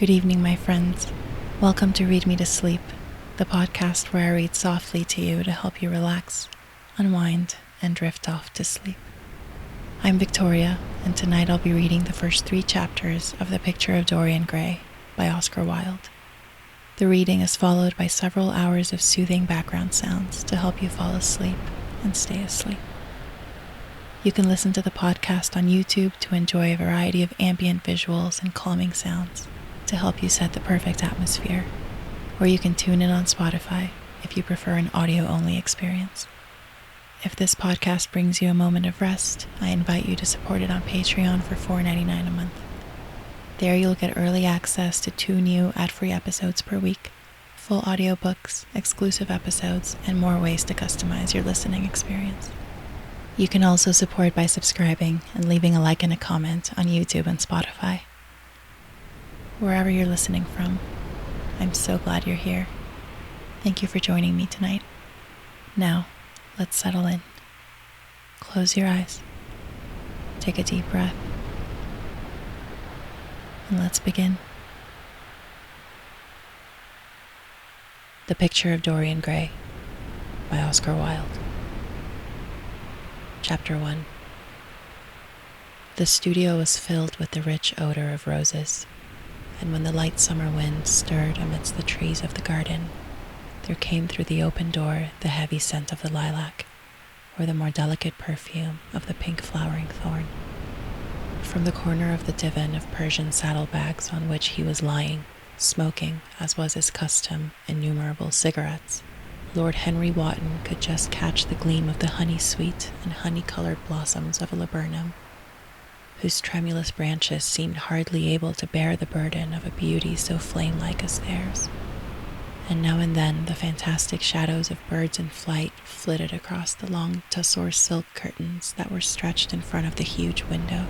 Good evening, my friends. Welcome to Read Me to Sleep, the podcast where I read softly to you to help you relax, unwind, and drift off to sleep. I'm Victoria, and tonight I'll be reading the first 3 chapters of The Picture of Dorian Gray by Oscar Wilde. The reading is followed by several hours of soothing background sounds to help you fall asleep and stay asleep. You can listen to the podcast on YouTube to enjoy a variety of ambient visuals and calming sounds to help you set the perfect atmosphere, or you can tune in on Spotify if you prefer an audio-only experience. If this podcast brings you a moment of rest, I invite you to support it on Patreon for $4.99 a month. There you'll get early access to 2 new ad-free episodes per week, full audiobooks, exclusive episodes, and more ways to customize your listening experience. You can also support by subscribing and leaving a like and a comment on YouTube and Spotify. Wherever you're listening from, I'm so glad you're here. Thank you for joining me tonight. Now, let's settle in. Close your eyes. Take a deep breath. And let's begin. The Picture of Dorian Gray by Oscar Wilde. Chapter 1. The studio was filled with the rich odor of roses, and when the light summer wind stirred amidst the trees of the garden, there came through the open door the heavy scent of the lilac, or the more delicate perfume of the pink flowering thorn. From the corner of the divan of Persian saddlebags on which he was lying, smoking, as was his custom, innumerable cigarettes, Lord Henry Wotton could just catch the gleam of the honey-sweet and honey-colored blossoms of a laburnum, whose tremulous branches seemed hardly able to bear the burden of a beauty so flame-like as theirs. And now and then the fantastic shadows of birds in flight flitted across the long tussore silk curtains that were stretched in front of the huge window,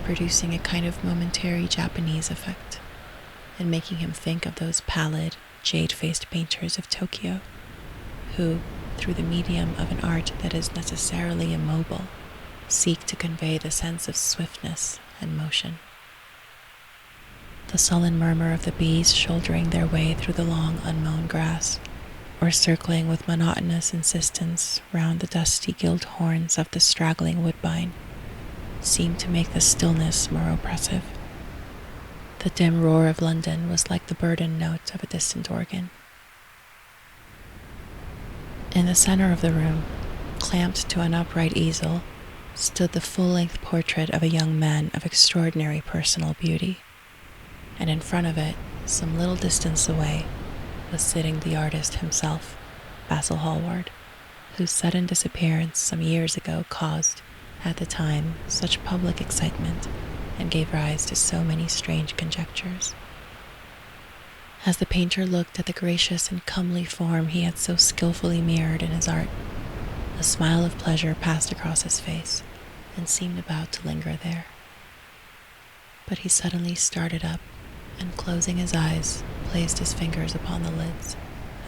producing a kind of momentary Japanese effect, and making him think of those pallid, jade-faced painters of Tokyo, who, through the medium of an art that is necessarily immobile, seek to convey the sense of swiftness and motion. The sullen murmur of the bees shouldering their way through the long unmown grass, or circling with monotonous insistence round the dusty gilt horns of the straggling woodbine, seemed to make the stillness more oppressive. The dim roar of London was like the burdened note of a distant organ. In the center of the room, clamped to an upright easel, stood the full-length portrait of a young man of extraordinary personal beauty, and in front of it, some little distance away, was sitting the artist himself, Basil Hallward, whose sudden disappearance some years ago caused, at the time, such public excitement, and gave rise to so many strange conjectures. As the painter looked at the gracious and comely form he had so skillfully mirrored in his art, a smile of pleasure passed across his face, and seemed about to linger there. But he suddenly started up, and closing his eyes, placed his fingers upon the lids,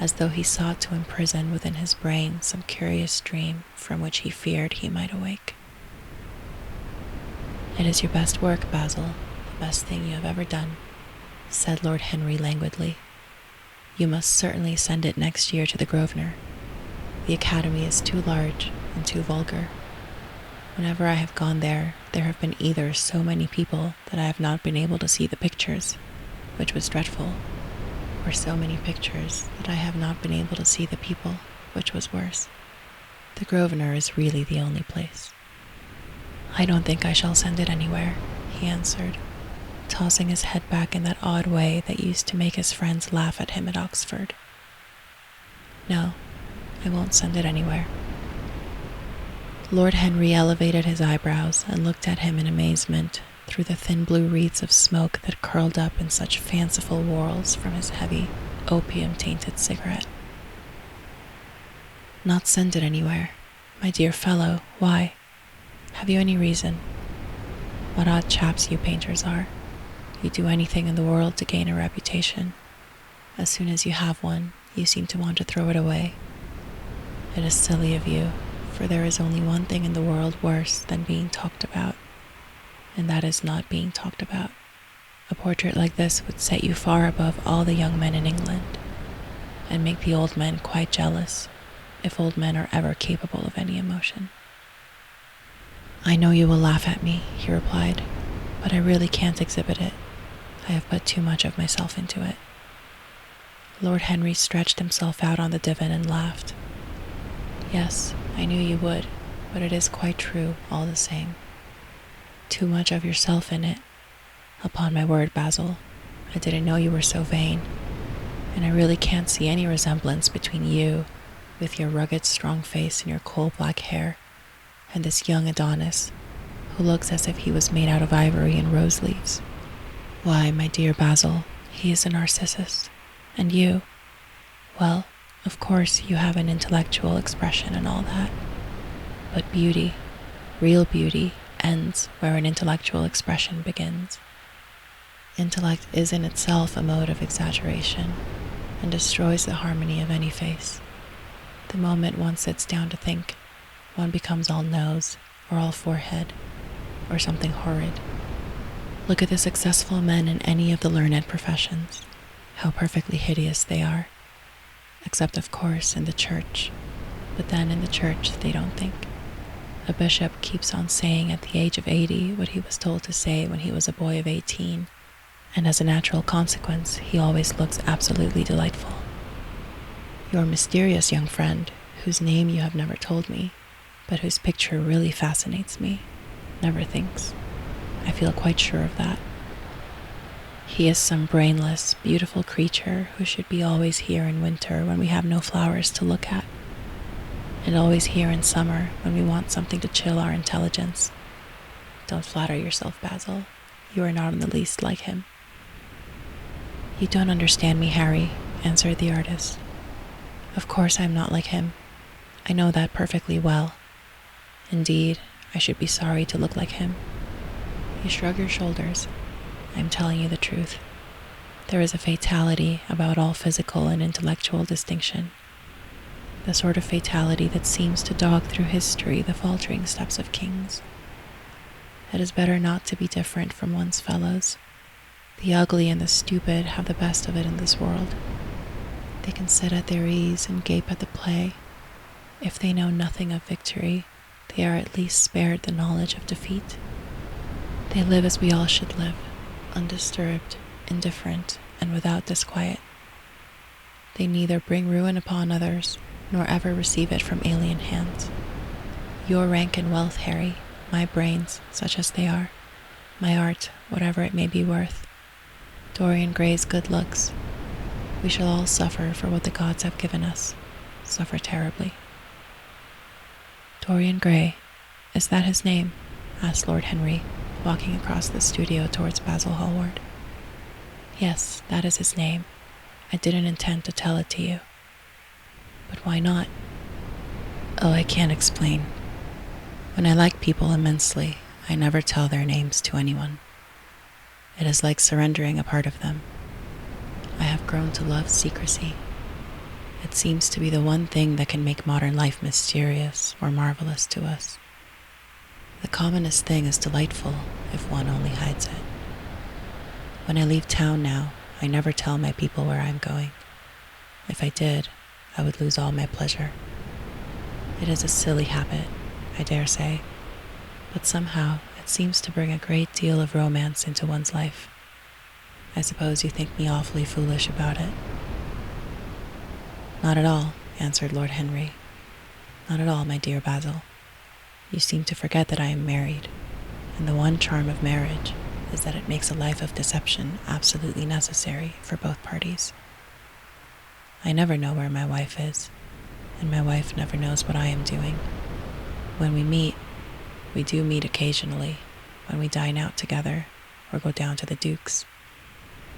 as though he sought to imprison within his brain some curious dream from which he feared he might awake. "It is your best work, Basil, the best thing you have ever done," said Lord Henry languidly. "You must certainly send it next year to the Grosvenor. The Academy is too large and too vulgar. Whenever I have gone there, there have been either so many people that I have not been able to see the pictures, which was dreadful, or so many pictures that I have not been able to see the people, which was worse. The Grosvenor is really the only place." "I don't think I shall send it anywhere," he answered, tossing his head back in that odd way that used to make his friends laugh at him at Oxford. "No, I won't send it anywhere." Lord Henry elevated his eyebrows and looked at him in amazement through the thin blue wreaths of smoke that curled up in such fanciful whorls from his heavy, opium-tainted cigarette. "Not send it anywhere? My dear fellow, why? Have you any reason? What odd chaps you painters are. You do anything in the world to gain a reputation. As soon as you have one, you seem to want to throw it away. It is silly of you, for there is only one thing in the world worse than being talked about, and that is not being talked about. A portrait like this would set you far above all the young men in England, and make the old men quite jealous, if old men are ever capable of any emotion." "I know you will laugh at me," he replied, "but I really can't exhibit it. I have put too much of myself into it." Lord Henry stretched himself out on the divan and laughed. "Yes, I knew you would, but it is quite true all the same. Too much of yourself in it. Upon my word, Basil, I didn't know you were so vain, and I really can't see any resemblance between you, with your rugged, strong face and your coal-black hair, and this young Adonis, who looks as if he was made out of ivory and rose leaves. Why, my dear Basil, he is a Narcissus, and you, well, of course you have an intellectual expression and all that, but beauty, real beauty, ends where an intellectual expression begins. Intellect is in itself a mode of exaggeration, and destroys the harmony of any face. The moment one sits down to think, one becomes all nose, or all forehead, or something horrid. Look at the successful men in any of the learned professions, how perfectly hideous they are, except of course in the church, but then in the church they don't think. A bishop keeps on saying at the age of 80 what he was told to say when he was a boy of 18, and as a natural consequence, he always looks absolutely delightful. Your mysterious young friend, whose name you have never told me, but whose picture really fascinates me, never thinks. I feel quite sure of that. He is some brainless, beautiful creature who should be always here in winter when we have no flowers to look at, and always here in summer when we want something to chill our intelligence. Don't flatter yourself, Basil. You are not in the least like him. "You don't understand me, Harry," answered the artist. "Of course I am not like him. I know that perfectly well. Indeed, I should be sorry to look like him." You shrug your shoulders. I am telling you the truth. There is a fatality about all physical and intellectual distinction, the sort of fatality that seems to dog through history the faltering steps of kings. It is better not to be different from one's fellows. The ugly and the stupid have the best of it in this world. They can sit at their ease and gape at the play. If they know nothing of victory, they are at least spared the knowledge of defeat. They live as we all should live, undisturbed, indifferent, and without disquiet. They neither bring ruin upon others, nor ever receive it from alien hands. Your rank and wealth, Harry, my brains, such as they are, my art, whatever it may be worth, Dorian Gray's good looks, we shall all suffer for what the gods have given us, suffer terribly. "Dorian Gray, is that his name?" asked Lord Henry, walking across the studio towards Basil Hallward. "Yes, that is his name. I didn't intend to tell it to you." "But why not?" "Oh, I can't explain. When I like people immensely, I never tell their names to anyone. It is like surrendering a part of them. I have grown to love secrecy. It seems to be the one thing that can make modern life mysterious or marvelous to us. The commonest thing is delightful if one only hides it. When I leave town now, I never tell my people where I'm going. If I did, I would lose all my pleasure. It is a silly habit, I dare say, but somehow it seems to bring a great deal of romance into one's life. I suppose you think me awfully foolish about it." "Not at all," answered Lord Henry. "Not at all, my dear Basil. You seem to forget that I am married, and the one charm of marriage is that it makes a life of deception absolutely necessary for both parties. I never know where my wife is, and my wife never knows what I am doing. When we meet, we do meet occasionally, when we dine out together or go down to the Duke's.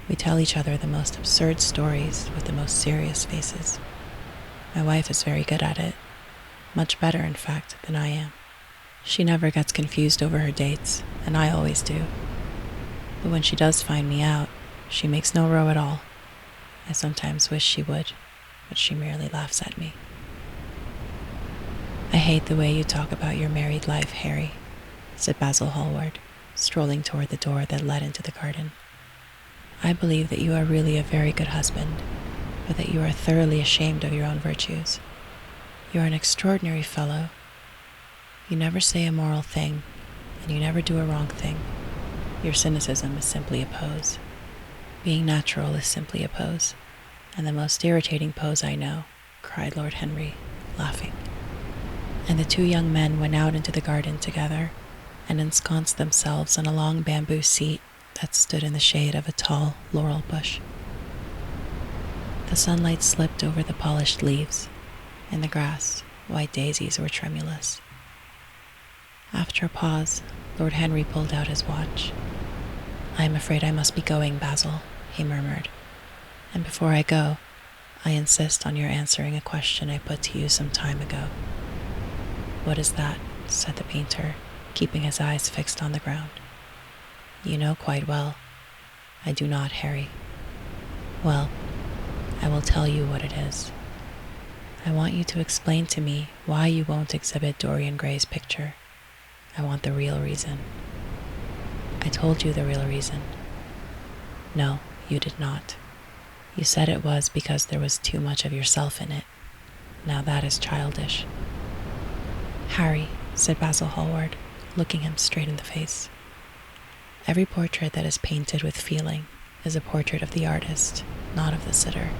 We tell each other the most absurd stories with the most serious faces. My wife is very good at it, much better, in fact, than I am. She never gets confused over her dates, and I always do. But when she does find me out, she makes no row at all. I sometimes wish she would, but she merely laughs at me." "I hate the way you talk about your married life, Harry," said Basil Hallward, strolling toward the door that led into the garden. I believe that you are really a very good husband, but that you are thoroughly ashamed of your own virtues. You are an extraordinary fellow. You never say a moral thing, and you never do a wrong thing. Your cynicism is simply a pose. Being natural is simply a pose, and the most irritating pose I know, cried Lord Henry, laughing. And the two young men went out into the garden together and ensconced themselves on a long bamboo seat that stood in the shade of a tall laurel bush. The sunlight slipped over the polished leaves. In the grass, white daisies were tremulous. After a pause, Lord Henry pulled out his watch. "I am afraid I must be going, Basil," he murmured. "And before I go, I insist on your answering a question I put to you some time ago." "What is that?" said the painter, keeping his eyes fixed on the ground. "You know quite well." "I do not, Harry." "Well, I will tell you what it is. I want you to explain to me why you won't exhibit Dorian Gray's picture. I want the real reason." "I told you the real reason." "No, you did not. You said it was because there was too much of yourself in it. Now that is childish." "Harry," said Basil Hallward, looking him straight in the face, "every portrait that is painted with feeling is a portrait of the artist, not of the sitter.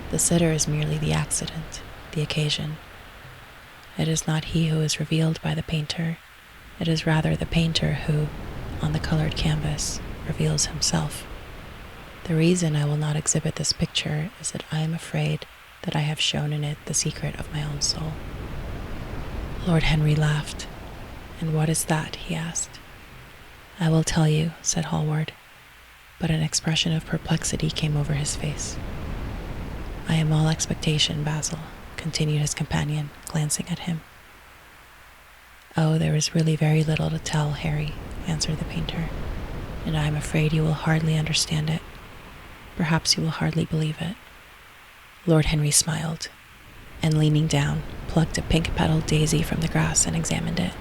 The sitter is merely the accident, the occasion. It is not he who is revealed by the painter. It is rather the painter who, on the colored canvas, reveals himself. The reason I will not exhibit this picture is that I am afraid that I have shown in it the secret of my own soul." Lord Henry laughed. "And what is that?" he asked. "I will tell you," said Hallward, but an expression of perplexity came over his face. "I am all expectation, Basil," continued his companion, glancing at him. "Oh, there is really very little to tell, Harry," answered the painter, "and I am afraid you will hardly understand it. Perhaps you will hardly believe it." Lord Henry smiled, and leaning down, plucked a pink-petaled daisy from the grass and examined it.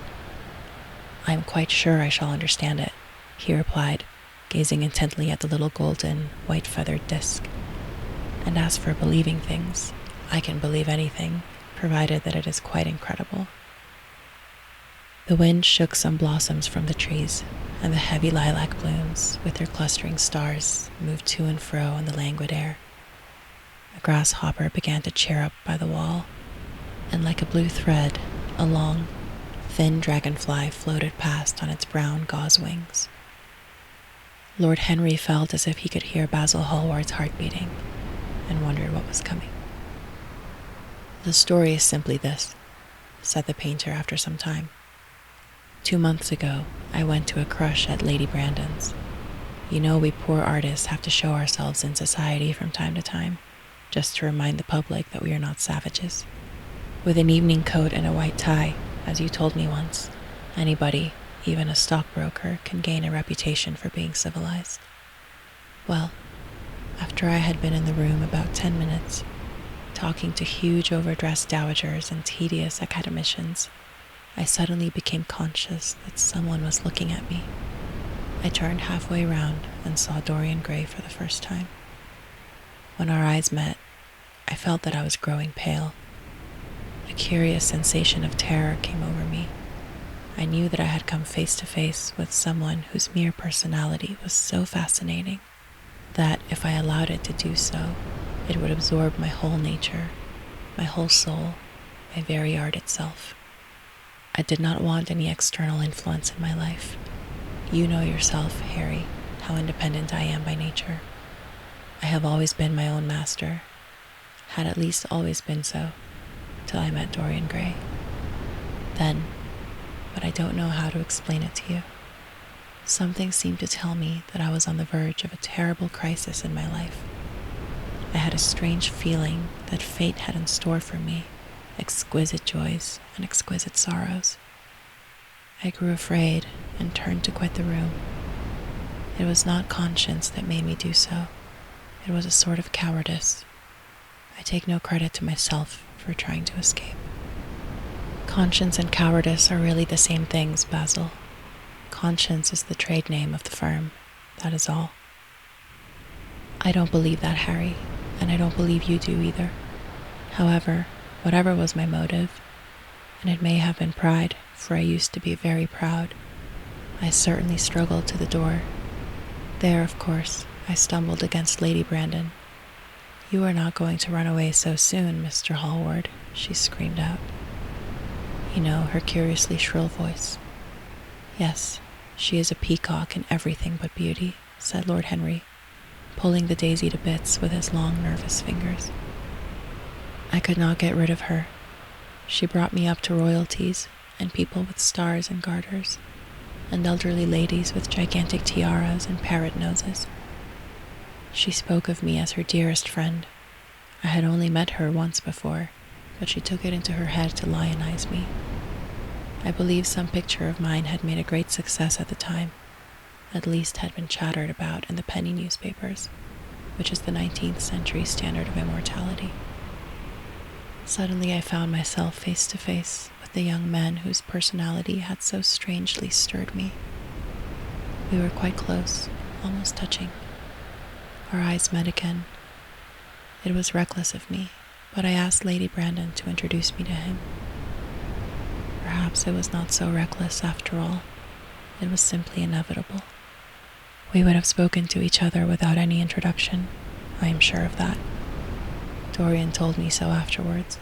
"I am quite sure I shall understand it," he replied, gazing intently at the little golden, white-feathered disc. "And as for believing things, I can believe anything, provided that it is quite incredible." The wind shook some blossoms from the trees, and the heavy lilac blooms, with their clustering stars, moved to and fro in the languid air. A grasshopper began to chirrup by the wall, and like a blue thread, a long, thin dragonfly floated past on its brown gauze wings. Lord Henry felt as if he could hear Basil Hallward's heart beating, and wondered what was coming. "The story is simply this," said the painter after some time. 2 months ago, I went to a crush at Lady Brandon's. You know we poor artists have to show ourselves in society from time to time, just to remind the public that we are not savages. With an evening coat and a white tie, as you told me once, anybody, even a stockbroker, can gain a reputation for being civilized. Well, after I had been in the room about 10 minutes, talking to huge overdressed dowagers and tedious academicians, I suddenly became conscious that someone was looking at me. I turned halfway round and saw Dorian Gray for the first time. When our eyes met, I felt that I was growing pale. A curious sensation of terror came over me. I knew that I had come face to face with someone whose mere personality was so fascinating that if I allowed it to do so, it would absorb my whole nature, my whole soul, my very art itself. I did not want any external influence in my life. You know yourself, Harry, how independent I am by nature. I have always been my own master, had at least always been so, till I met Dorian Gray. Then, but I don't know how to explain it to you, something seemed to tell me that I was on the verge of a terrible crisis in my life. I had a strange feeling that fate had in store for me exquisite joys and exquisite sorrows. I grew afraid and turned to quit the room. It was not conscience that made me do so. It was a sort of cowardice. I take no credit to myself for trying to escape. Conscience and cowardice are really the same things, Basil. Conscience is the trade name of the firm, that is all. I don't believe that, Harry, and I don't believe you do either. However, whatever was my motive, and it may have been pride, for I used to be very proud, I certainly struggled to the door. There, of course, I stumbled against Lady Brandon. "You are not going to run away so soon, Mr. Hallward," she screamed out. You know, her curiously shrill voice. "Yes, she is a peacock in everything but beauty," said Lord Henry, pulling the daisy to bits with his long, nervous fingers. "I could not get rid of her. She brought me up to royalties, and people with stars and garters, and elderly ladies with gigantic tiaras and parrot noses. She spoke of me as her dearest friend. I had only met her once before, but she took it into her head to lionize me. I believe some picture of mine had made a great success at the time, at least had been chattered about in the penny newspapers, which is the 19th century standard of immortality. Suddenly I found myself face to face with the young man whose personality had so strangely stirred me. We were quite close, almost touching. Our eyes met again. It was reckless of me, but I asked Lady Brandon to introduce me to him. Perhaps it was not so reckless after all. It was simply inevitable. We would have spoken to each other without any introduction. I am sure of that. Dorian told me so afterwards.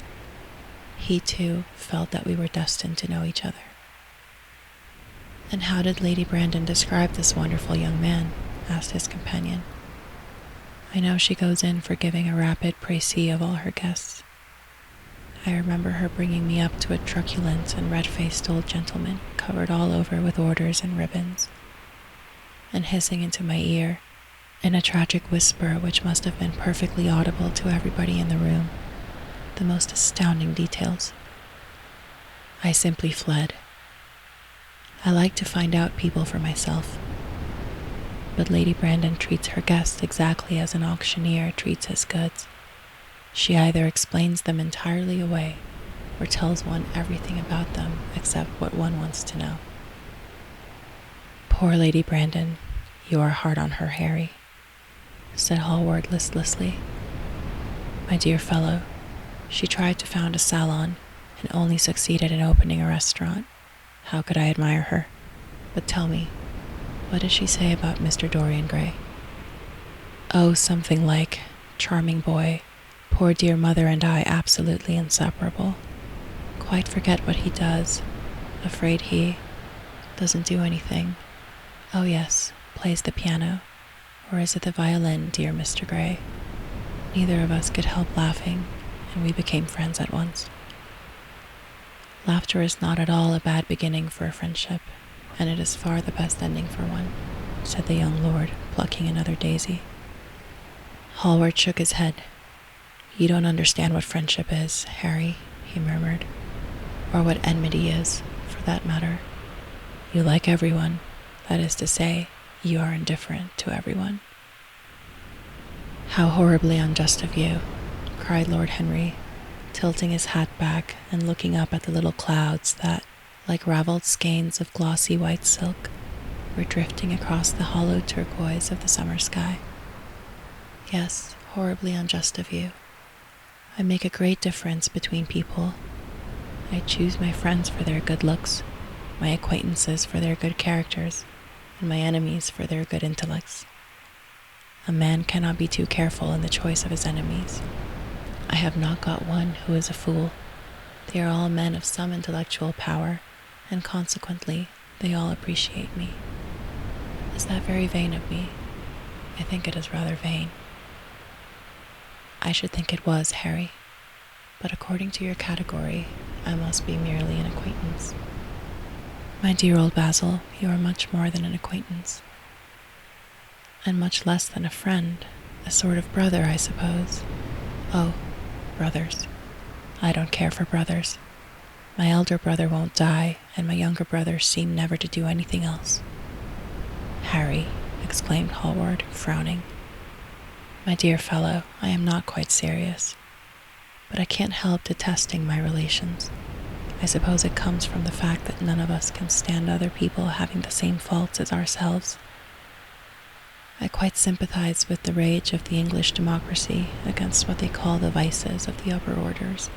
He, too, felt that we were destined to know each other. "And how did Lady Brandon describe this wonderful young man?" asked his companion. "I know she goes in for giving a rapid précis of all her guests. I remember her bringing me up to a truculent and red-faced old gentleman covered all over with orders and ribbons, and hissing into my ear, in a tragic whisper which must have been perfectly audible to everybody in the room, the most astounding details. I simply fled. I like to find out people for myself, but Lady Brandon treats her guests exactly as an auctioneer treats his goods. She either explains them entirely away, or tells one everything about them except what one wants to know. Poor Lady Brandon, you are hard on her, Harry," said Hallward listlessly. "My dear fellow, she tried to found a salon, and only succeeded in opening a restaurant. How could I admire her? But tell me, what did she say about Mr. Dorian Gray?" "Oh, something like, 'Charming boy, poor dear mother and I absolutely inseparable. Quite forget what he does. Afraid he doesn't do anything. Oh yes, plays the piano. Or is it the violin, dear Mr. Gray?' Neither of us could help laughing, and we became friends at once." "Laughter is not at all a bad beginning for a friendship, and it is far the best ending for one," said the young lord, plucking another daisy. Hallward shook his head. "You don't understand what friendship is, Harry," he murmured, "or what enmity is, for that matter. You like everyone, that is to say, you are indifferent to everyone." "How horribly unjust of you," cried Lord Henry, tilting his hat back and looking up at the little clouds that, like raveled skeins of glossy white silk, were drifting across the hollow turquoise of the summer sky. "Yes, horribly unjust of you. I make a great difference between people. I choose my friends for their good looks, my acquaintances for their good characters, and my enemies for their good intellects. A man cannot be too careful in the choice of his enemies. I have not got one who is a fool. They are all men of some intellectual power, and consequently they all appreciate me. Is that very vain of me? I think it is rather vain." "I should think it was, Harry. But according to your category, I must be merely an acquaintance." "My dear old Basil, you are much more than an acquaintance. And much less than a friend, a sort of brother, I suppose." "Oh, brothers. I don't care for brothers. My elder brother won't die, and my younger brothers seem never to do anything else." "Harry," exclaimed Hallward, frowning. "My dear fellow, I am not quite serious. But I can't help detesting my relations. I suppose it comes from the fact that none of us can stand other people having the same faults as ourselves. I quite sympathize with the rage of the English democracy against what they call the vices of the upper orders.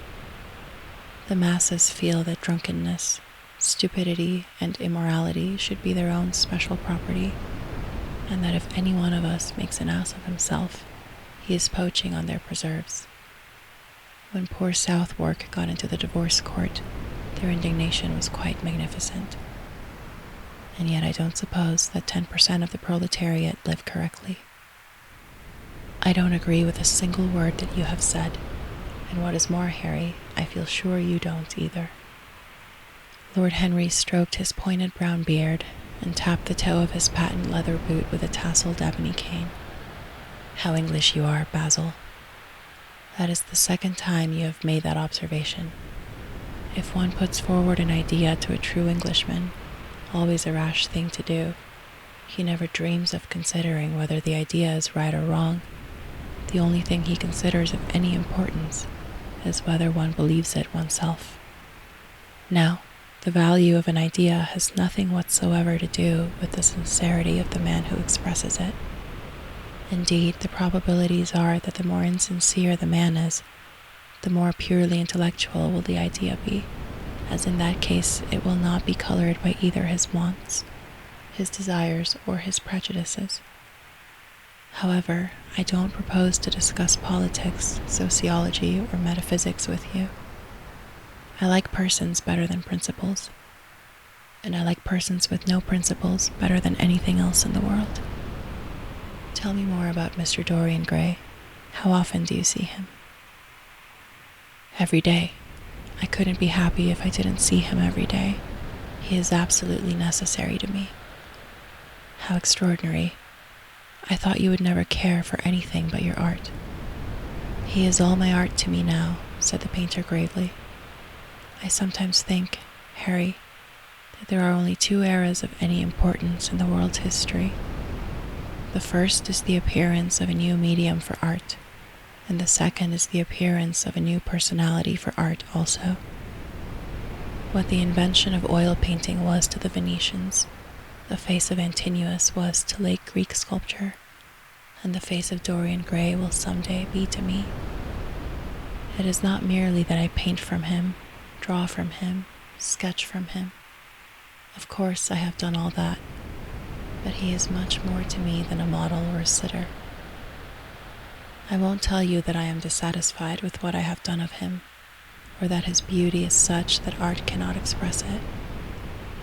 The masses feel that drunkenness, stupidity, and immorality should be their own special property, and that if any one of us makes an ass of himself, he is poaching on their preserves. When poor Southwark got into the divorce court, their indignation was quite magnificent. And yet I don't suppose that 10% of the proletariat live correctly. I don't agree with a single word that you have said, and what is more, Harry, I feel sure you don't either. Lord Henry stroked his pointed brown beard and tapped the toe of his patent leather boot with a tasseled ebony cane. How English you are, Basil. That is the second time you have made that observation. If one puts forward an idea to a true Englishman, always a rash thing to do, he never dreams of considering whether the idea is right or wrong. The only thing he considers of any importance is whether one believes it oneself. Now, the value of an idea has nothing whatsoever to do with the sincerity of the man who expresses it. Indeed, the probabilities are that the more insincere the man is, the more purely intellectual will the idea be, as in that case it will not be colored by either his wants, his desires, or his prejudices. However, I don't propose to discuss politics, sociology, or metaphysics with you. I like persons better than principles, and I like persons with no principles better than anything else in the world. Tell me more about Mr. Dorian Gray. How often do you see him? Every day. I couldn't be happy if I didn't see him every day. He is absolutely necessary to me. How extraordinary. I thought you would never care for anything but your art. He is all my art to me now, said the painter gravely. I sometimes think, Harry, that there are only two eras of any importance in the world's history. The first is the appearance of a new medium for art, and the second is the appearance of a new personality for art also. What the invention of oil painting was to the Venetians, the face of Antinous was to late Greek sculpture, and the face of Dorian Gray will someday be to me. It is not merely that I paint from him, draw from him, sketch from him. Of course I have done all that, but he is much more to me than a model or a sitter. I won't tell you that I am dissatisfied with what I have done of him, or that his beauty is such that art cannot express it.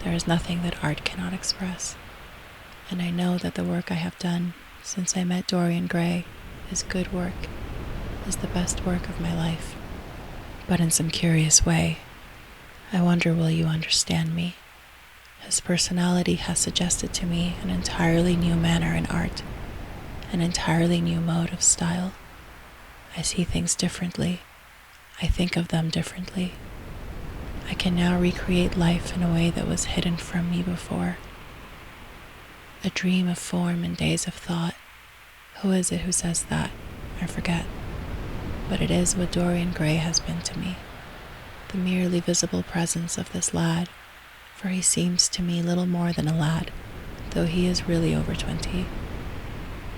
There is nothing that art cannot express, and I know that the work I have done since I met Dorian Gray is good work, is the best work of my life. But in some curious way, I wonder will you understand me? His personality has suggested to me an entirely new manner in art, an entirely new mode of style. I see things differently. I think of them differently. I can now recreate life in a way that was hidden from me before. A dream of form in days of thought. Who is it who says that? I forget. But it is what Dorian Gray has been to me. The merely visible presence of this lad, for he seems to me little more than a lad, though he is really over 20.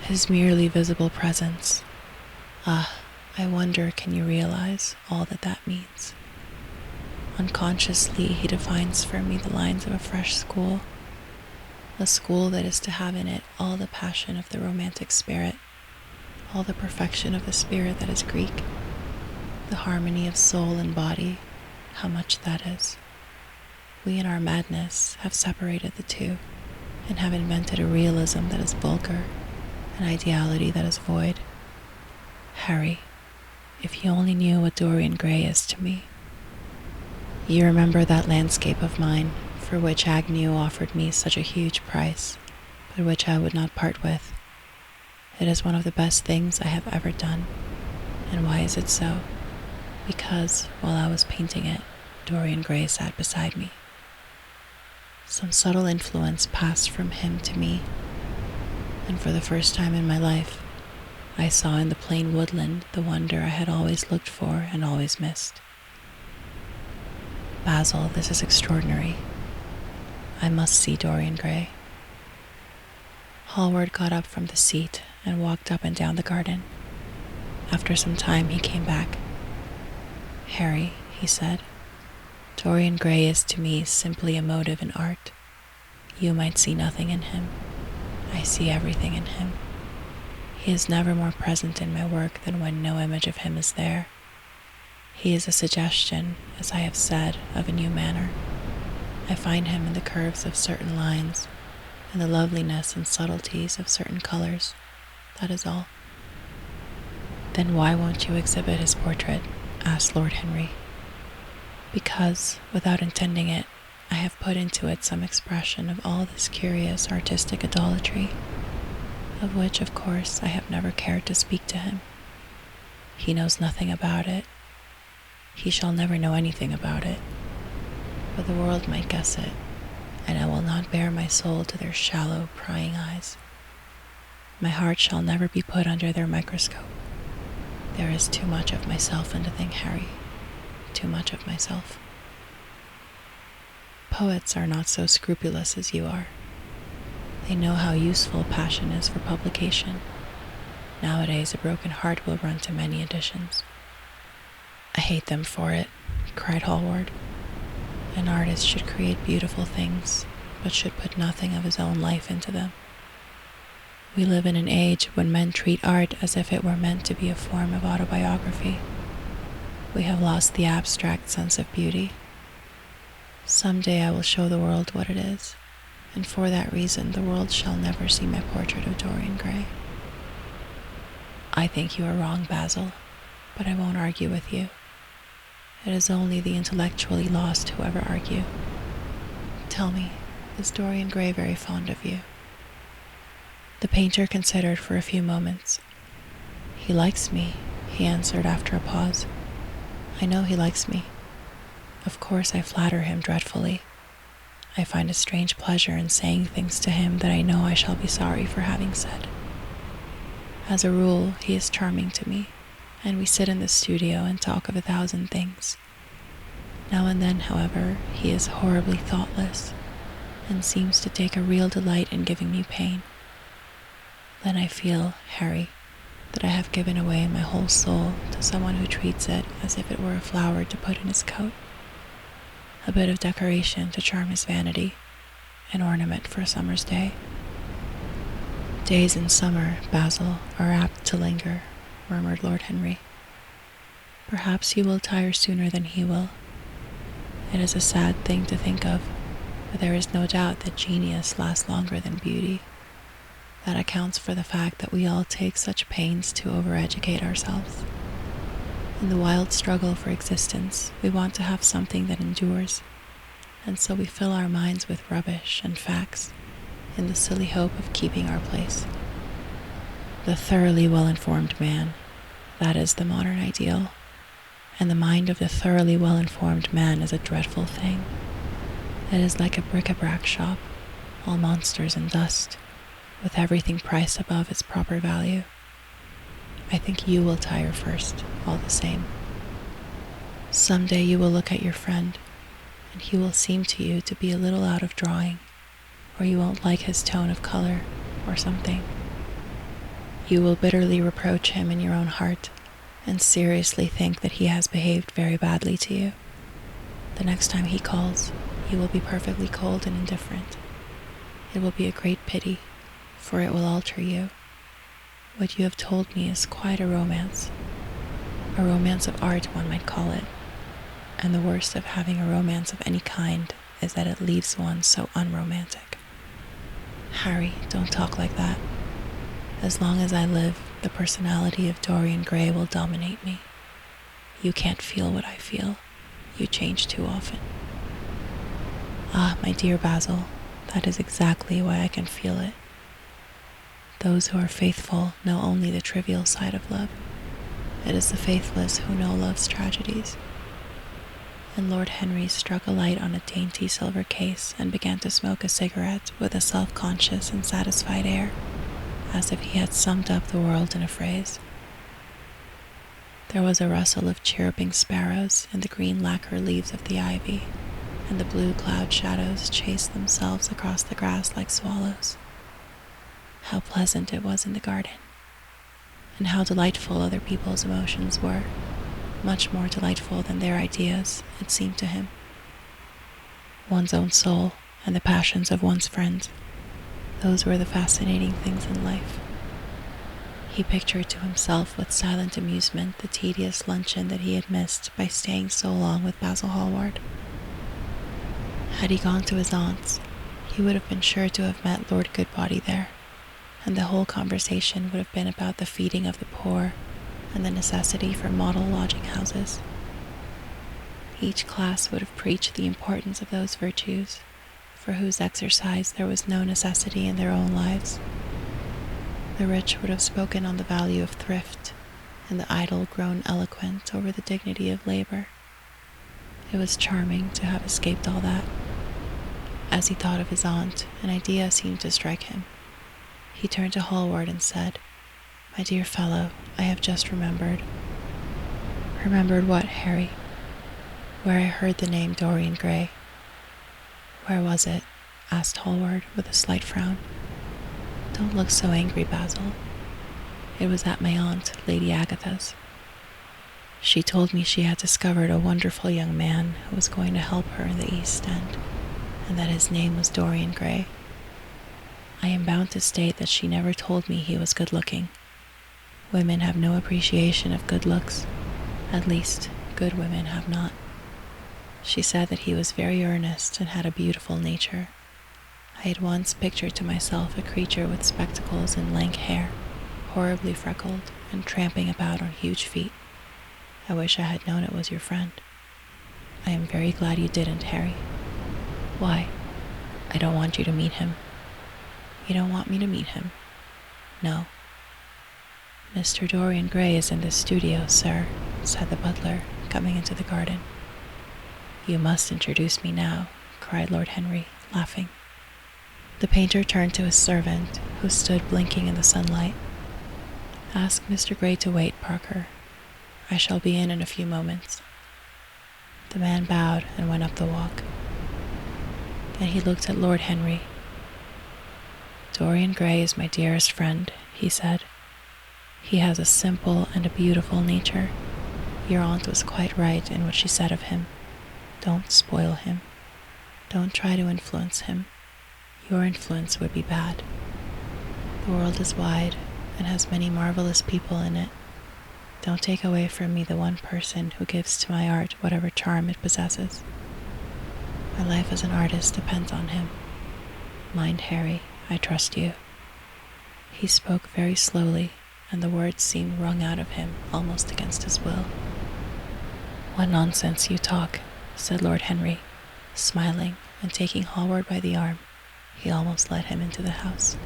His merely visible presence. Ah, I wonder, can you realize all that that means? Unconsciously, he defines for me the lines of a fresh school, a school that is to have in it all the passion of the romantic spirit, all the perfection of the spirit that is Greek, the harmony of soul and body, how much that is. We in our madness have separated the two, and have invented a realism that is vulgar, an ideality that is void. Harry, if you only knew what Dorian Gray is to me. You remember that landscape of mine, for which Agnew offered me such a huge price, but which I would not part with. It is one of the best things I have ever done. And why is it so? Because, while I was painting it, Dorian Gray sat beside me. Some subtle influence passed from him to me, and for the first time in my life, I saw in the plain woodland the wonder I had always looked for and always missed. Basil, this is extraordinary. I must see Dorian Gray. Hallward got up from the seat and walked up and down the garden. After some time he came back. "Harry," he said, "Dorian Gray is to me simply a motive in art. You might see nothing in him. I see everything in him. He is never more present in my work than when no image of him is there. He is a suggestion, as I have said, of a new manner. I find him in the curves of certain lines, and the loveliness and subtleties of certain colors. That is all." "Then why won't you exhibit his portrait?" asked Lord Henry. "Because, without intending it, I have put into it some expression of all this curious artistic idolatry, of which, of course, I have never cared to speak to him. He knows nothing about it. He shall never know anything about it. But the world might guess it, and I will not bare my soul to their shallow, prying eyes. My heart shall never be put under their microscope. There is too much of myself in the thing, Harry. Too much of myself. Poets are not so scrupulous as you are. They know how useful passion is for publication. Nowadays, a broken heart will run to many editions." "I hate them for it," cried Hallward. "An artist should create beautiful things, but should put nothing of his own life into them. We live in an age when men treat art as if it were meant to be a form of autobiography. We have lost the abstract sense of beauty. Some day I will show the world what it is, and for that reason the world shall never see my portrait of Dorian Gray." "I think you are wrong, Basil, but I won't argue with you. It is only the intellectually lost who ever argue. Tell me, is Dorian Gray very fond of you?" The painter considered for a few moments. "He likes me," he answered after a pause. "I know he likes me. Of course I flatter him dreadfully. I find a strange pleasure in saying things to him that I know I shall be sorry for having said. As a rule, he is charming to me, and we sit in the studio and talk of 1,000 things. Now and then, however, he is horribly thoughtless, and seems to take a real delight in giving me pain. Then I feel, Harry, that I have given away my whole soul to someone who treats it as if it were a flower to put in his coat, a bit of decoration to charm his vanity, an ornament for a summer's day. Days in summer, Basil, are apt to linger," murmured Lord Henry. "Perhaps you will tire sooner than he will. It is a sad thing to think of, but there is no doubt that genius lasts longer than beauty. That accounts for the fact that we all take such pains to overeducate ourselves. In the wild struggle for existence, we want to have something that endures, and so we fill our minds with rubbish and facts, in the silly hope of keeping our place. The thoroughly well-informed man, that is the modern ideal, and the mind of the thoroughly well-informed man is a dreadful thing. It is like a bric-a-brac shop, all monsters and dust, with everything priced above its proper value. I think you will tire first, all the same. Some day you will look at your friend, and he will seem to you to be a little out of drawing, or you won't like his tone of color, or something. You will bitterly reproach him in your own heart, and seriously think that he has behaved very badly to you. The next time he calls, you will be perfectly cold and indifferent. It will be a great pity, for it will alter you. What you have told me is quite a romance of art, one might call it, and the worst of having a romance of any kind is that it leaves one so unromantic. Harry, don't talk like that. As long as I live, the personality of Dorian Gray will dominate me. You can't feel what I feel. You change too often." "Ah, my dear Basil, that is exactly why I can feel it. Those who are faithful know only the trivial side of love. It is the faithless who know love's tragedies." And Lord Henry struck a light on a dainty silver case and began to smoke a cigarette with a self-conscious and satisfied air, as if he had summed up the world in a phrase. There was a rustle of chirruping sparrows in the green lacquer leaves of the ivy, and the blue cloud shadows chased themselves across the grass like swallows. How pleasant it was in the garden, and how delightful other people's emotions were, much more delightful than their ideas, it seemed to him. One's own soul and the passions of one's friends, those were the fascinating things in life. He pictured to himself with silent amusement the tedious luncheon that he had missed by staying so long with Basil Hallward. Had he gone to his aunt's, he would have been sure to have met Lord Goodbody there, and the whole conversation would have been about the feeding of the poor and the necessity for model lodging houses. Each class would have preached the importance of those virtues, for whose exercise there was no necessity in their own lives. The rich would have spoken on the value of thrift, and the idle grown eloquent over the dignity of labor. It was charming to have escaped all that. As he thought of his aunt, an idea seemed to strike him. He turned to Hallward and said, "My dear fellow, I have just remembered." "Remembered what, Harry?" "Where I heard the name Dorian Gray." "Where was it?" asked Hallward with a slight frown. "Don't look so angry, Basil." "It was at my aunt, Lady Agatha's. She told me she had discovered a wonderful young man who was going to help her in the East End, and that his name was Dorian Gray. I am bound to state that she never told me he was good-looking. Women have no appreciation of good looks. At least, good women have not. She said that he was very earnest and had a beautiful nature. I had once pictured to myself a creature with spectacles and lank hair, horribly freckled, and tramping about on huge feet. I wish I had known it was your friend." "I am very glad you didn't, Harry." "Why?" "I don't want you to meet him." "You don't want me to meet him?" "No." "Mr. Dorian Gray is in the studio, sir," said the butler, coming into the garden. "You must introduce me now," cried Lord Henry, laughing. The painter turned to his servant, who stood blinking in the sunlight. "Ask Mr. Gray to wait, Parker. I shall be in a few moments." The man bowed and went up the walk. Then he looked at Lord Henry. "Dorian Gray is my dearest friend," he said. "He has a simple and a beautiful nature. Your aunt was quite right in what she said of him. Don't spoil him. Don't try to influence him. Your influence would be bad. The world is wide and has many marvelous people in it. Don't take away from me the one person who gives to my art whatever charm it possesses. My life as an artist depends on him. Mind, Harry, I trust you." He spoke very slowly, and the words seemed wrung out of him almost against his will. "What nonsense you talk," said Lord Henry, smiling, and taking Hallward by the arm, he almost led him into the house.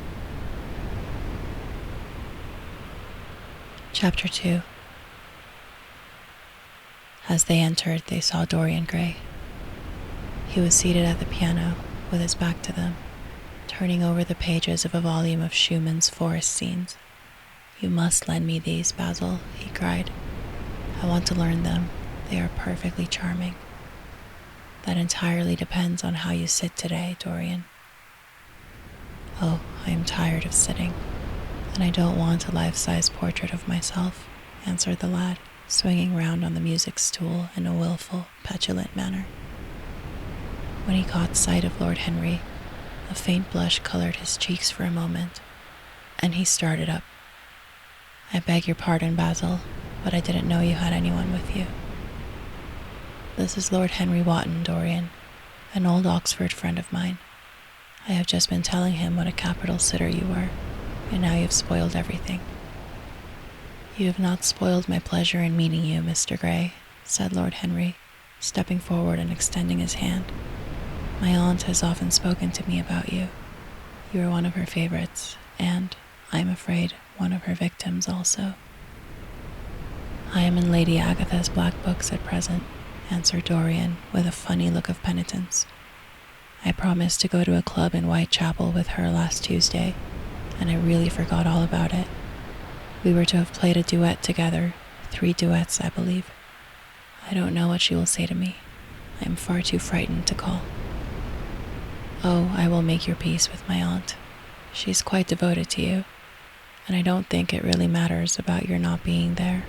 Chapter 2. As they entered, they saw Dorian Gray. He was seated at the piano, with his back to them, turning over the pages of a volume of Schumann's forest scenes. "You must lend me these, Basil," he cried. "I want to learn them. They are perfectly charming." "That entirely depends on how you sit today, Dorian." "Oh, I am tired of sitting, and I don't want a life-size portrait of myself," answered the lad, swinging round on the music stool in a willful, petulant manner. When he caught sight of Lord Henry, a faint blush colored his cheeks for a moment, and he started up. "I beg your pardon, Basil, but I didn't know you had anyone with you." "This is Lord Henry Wotton, Dorian, an old Oxford friend of mine. I have just been telling him what a capital sitter you were, and now you have spoiled everything." "You have not spoiled my pleasure in meeting you, Mr. Gray," said Lord Henry, stepping forward and extending his hand. "My aunt has often spoken to me about you. You are one of her favorites, and, I am afraid, one of her victims also." "I am in Lady Agatha's black books at present," answered Dorian, with a funny look of penitence. "I promised to go to a club in Whitechapel with her last Tuesday, and I really forgot all about it. We were to have played a duet together, 3 duets, I believe. I don't know what she will say to me. I am far too frightened to call." "Oh, I will make your peace with my aunt. She's quite devoted to you, and I don't think it really matters about your not being there.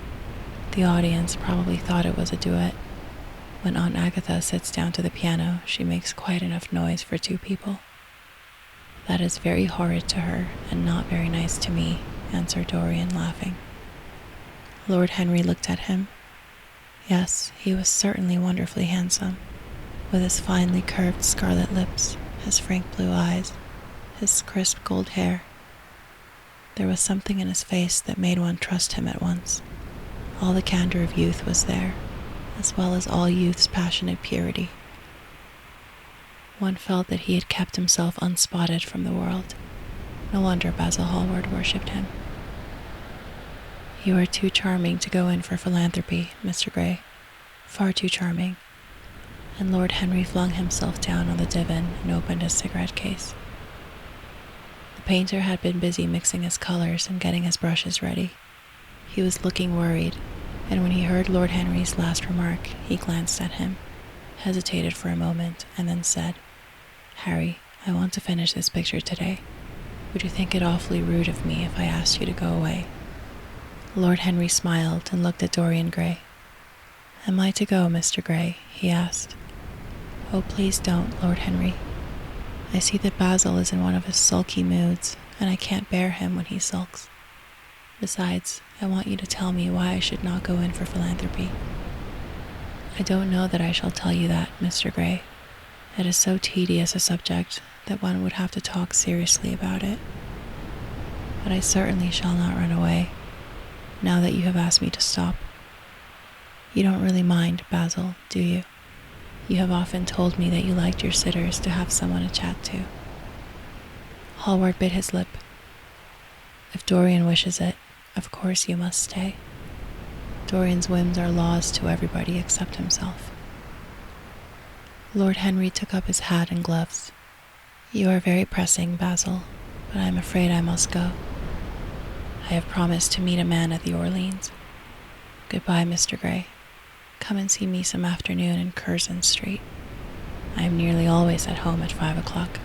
The audience probably thought it was a duet. When Aunt Agatha sits down to the piano, she makes quite enough noise for 2 people. That is very horrid to her, and not very nice to me, answered Dorian, laughing. Lord Henry looked at him. Yes, he was certainly wonderfully handsome, with his finely curved scarlet lips, his frank blue eyes, his crisp gold hair. There was something in his face that made one trust him at once. All the candor of youth was there, as well as all youth's passionate purity. One felt that he had kept himself unspotted from the world. No wonder Basil Hallward worshipped him. You are too charming to go in for philanthropy, Mr. Gray. Far too charming. And Lord Henry flung himself down on the divan and opened his cigarette case. The painter had been busy mixing his colors and getting his brushes ready. He was looking worried, and when he heard Lord Henry's last remark, he glanced at him, hesitated for a moment, and then said, "Harry, I want to finish this picture today. Would you think it awfully rude of me if I asked you to go away?" Lord Henry smiled and looked at Dorian Gray. "Am I to go, Mr. Gray?" he asked. "Oh, please don't, Lord Henry. I see that Basil is in one of his sulky moods, and I can't bear him when he sulks. Besides, I want you to tell me why I should not go in for philanthropy." "I don't know that I shall tell you that, Mr. Gray. It is so tedious a subject that one would have to talk seriously about it. But I certainly shall not run away, now that you have asked me to stop. You don't really mind, Basil, do you? You have often told me that you liked your sitters to have someone to chat to." Hallward bit his lip. "If Dorian wishes it, of course you must stay. Dorian's whims are laws to everybody except himself." Lord Henry took up his hat and gloves. "You are very pressing, Basil, but I am afraid I must go. I have promised to meet a man at the Orleans. Goodbye, Mr. Gray. Come and see me some afternoon in Curzon Street. I am nearly always at home at 5 o'clock.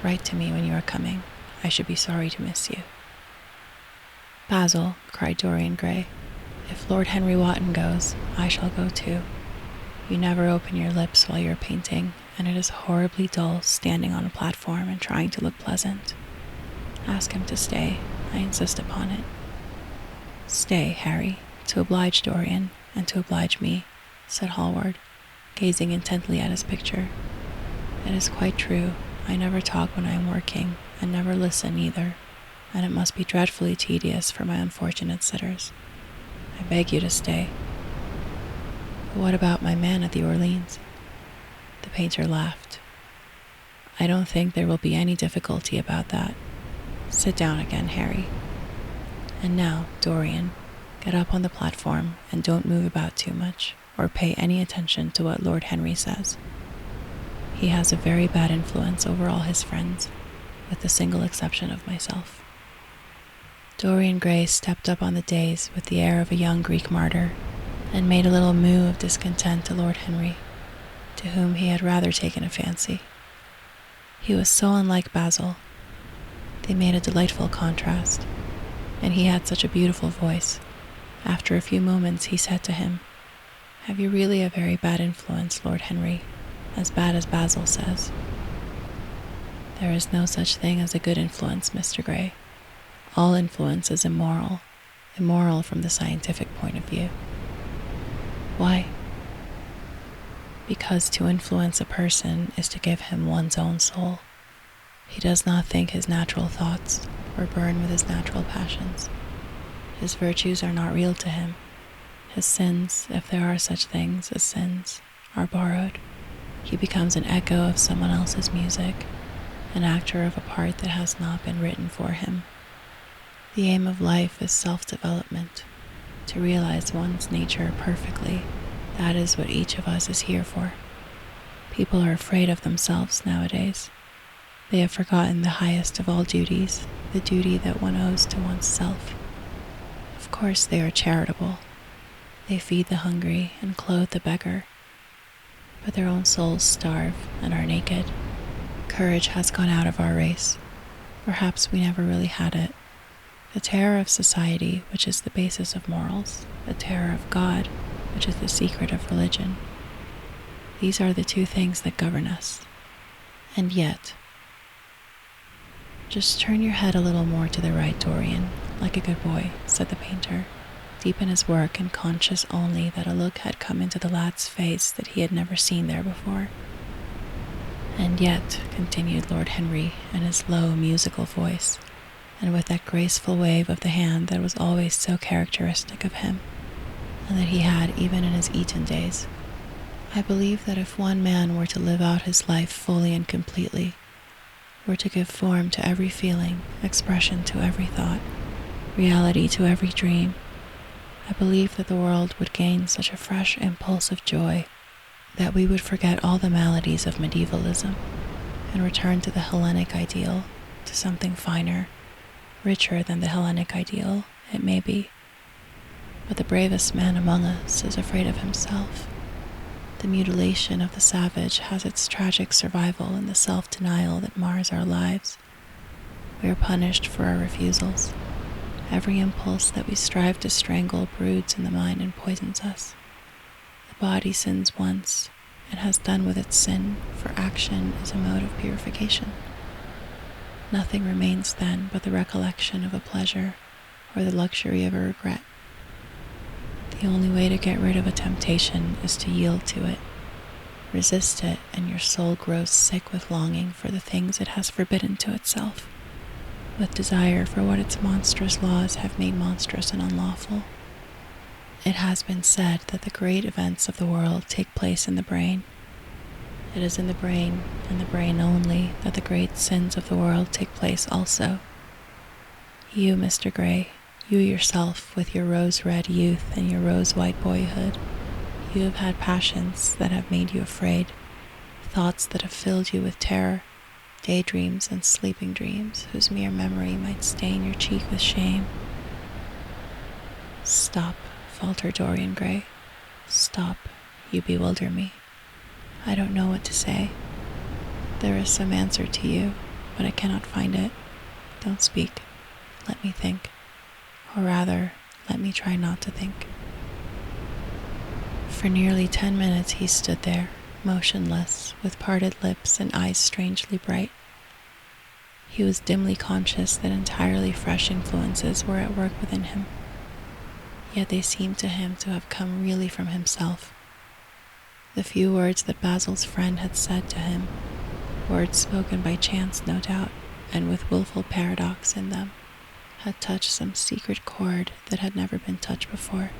Write to me when you are coming. I should be sorry to miss you." "Basil," cried Dorian Gray, "if Lord Henry Wotton goes, I shall go too. You never open your lips while you're painting, and it is horribly dull standing on a platform and trying to look pleasant. Ask him to stay. I insist upon it." "Stay, Harry, to oblige Dorian, and to oblige me," said Hallward, gazing intently at his picture. "It is quite true. I never talk when I am working, and never listen either, and it must be dreadfully tedious for my unfortunate sitters. I beg you to stay." "But what about my man at the Orleans?" The painter laughed. "I don't think there will be any difficulty about that. Sit down again, Harry. And now, Dorian, get up on the platform and don't move about too much, or pay any attention to what Lord Henry says. He has a very bad influence over all his friends, with the single exception of myself." Dorian Gray stepped up on the dais with the air of a young Greek martyr, and made a little moue of discontent to Lord Henry, to whom he had rather taken a fancy. He was so unlike Basil. They made a delightful contrast, and he had such a beautiful voice. After a few moments he said to him, "Have you really a very bad influence, Lord Henry, as bad as Basil says?" "There is no such thing as a good influence, Mr. Gray. All influence is immoral from the scientific point of view." "Why?" "Because to influence a person is to give him one's own soul. He does not think his natural thoughts, or burn with his natural passions. His virtues are not real to him. His sins, if there are such things as sins, are borrowed. He becomes an echo of someone else's music, an actor of a part that has not been written for him. The aim of life is self-development, to realize one's nature perfectly. That is what each of us is here for. People are afraid of themselves nowadays. They have forgotten the highest of all duties, the duty that one owes to one's self. Of course they are charitable. They feed the hungry and clothe the beggar. But their own souls starve and are naked. Courage has gone out of our race. Perhaps we never really had it. The terror of society, which is the basis of morals, the terror of God, which is the secret of religion. These are the two things that govern us. And yet, just turn your head a little more to the right, Dorian, like a good boy, said the painter, deep in his work and conscious only that a look had come into the lad's face that he had never seen there before. And yet, continued Lord Henry in his low, musical voice, and with that graceful wave of the hand that was always so characteristic of him, and that he had even in his Eton days, I believe that if one man were to live out his life fully and completely, were to give form to every feeling, expression to every thought, reality to every dream, I believe that the world would gain such a fresh impulse of joy that we would forget all the maladies of medievalism and return to the Hellenic ideal, to something finer, richer than the Hellenic ideal, it may be. But the bravest man among us is afraid of himself. The mutilation of the savage has its tragic survival in the self-denial that mars our lives. We are punished for our refusals. Every impulse that we strive to strangle broods in the mind and poisons us. The body sins once, and has done with its sin, for action is a mode of purification. Nothing remains then but the recollection of a pleasure or the luxury of a regret. The only way to get rid of a temptation is to yield to it. Resist it, and your soul grows sick with longing for the things it has forbidden to itself, with desire for what its monstrous laws have made monstrous and unlawful. It has been said that the great events of the world take place in the brain. It is in the brain, and the brain only, that the great sins of the world take place also. You, Mr. Gray, you yourself, with your rose-red youth and your rose-white boyhood, you have had passions that have made you afraid, thoughts that have filled you with terror, daydreams and sleeping dreams whose mere memory might stain your cheek with shame. Stop, faltered Dorian Gray. Stop, you bewilder me. I don't know what to say. There is some answer to you, but I cannot find it. Don't speak. Let me think. Or rather, let me try not to think. For nearly 10 minutes he stood there, motionless, with parted lips and eyes strangely bright. He was dimly conscious that entirely fresh influences were at work within him, yet they seemed to him to have come really from himself. The few words that Basil's friend had said to him, words spoken by chance, no doubt, and with willful paradox in them, had touched some secret chord that had never been touched before,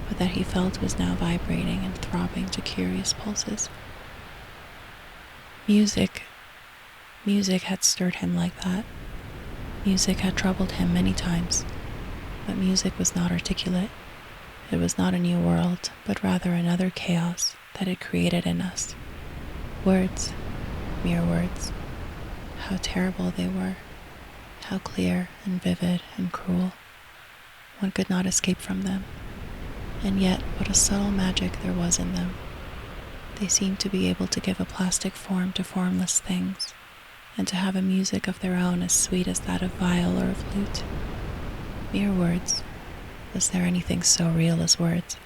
but that he felt was now vibrating and throbbing to curious pulses. Music had stirred him like that. Music had troubled him many times, but music was not articulate. It was not a new world, but rather another chaos that it created in us. Words, mere words. How terrible they were. How clear and vivid and cruel. One could not escape from them. And yet, what a subtle magic there was in them. They seemed to be able to give a plastic form to formless things, and to have a music of their own as sweet as that of viol or of flute. Mere words. Was there anything so real as words?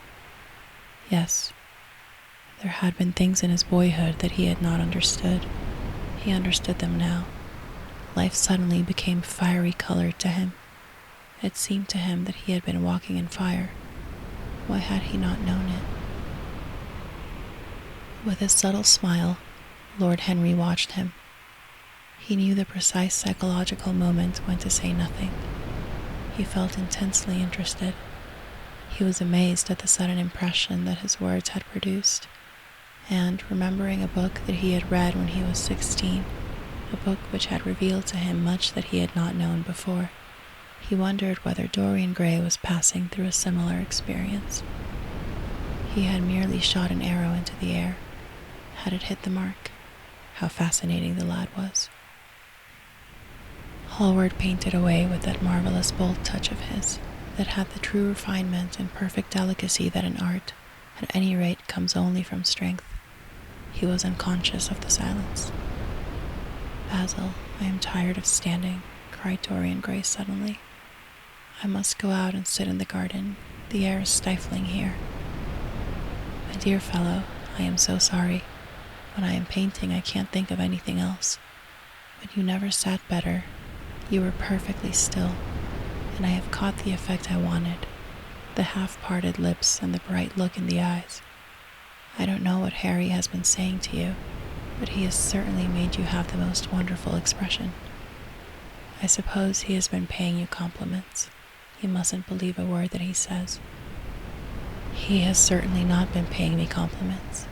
Yes. There had been things in his boyhood that he had not understood. He understood them now. Life suddenly became fiery-colored to him. It seemed to him that he had been walking in fire. Why had he not known it? With a subtle smile, Lord Henry watched him. He knew the precise psychological moment when to say nothing. He felt intensely interested. He was amazed at the sudden impression that his words had produced, and, remembering a book that he had read when he was 16, a book which had revealed to him much that he had not known before, he wondered whether Dorian Gray was passing through a similar experience. He had merely shot an arrow into the air. Had it hit the mark? How fascinating the lad was. Hallward painted away with that marvelous bold touch of his, that had the true refinement and perfect delicacy that in art, at any rate, comes only from strength. He was unconscious of the silence. Basil, I am tired of standing, cried Dorian Gray suddenly. I must go out and sit in the garden. The air is stifling here. My dear fellow, I am so sorry. When I am painting, I can't think of anything else. But you never sat better. You were perfectly still, and I have caught the effect I wanted, the half-parted lips and the bright look in the eyes. I don't know what Harry has been saying to you, but he has certainly made you have the most wonderful expression. I suppose he has been paying you compliments. You mustn't believe a word that he says. He has certainly not been paying me compliments.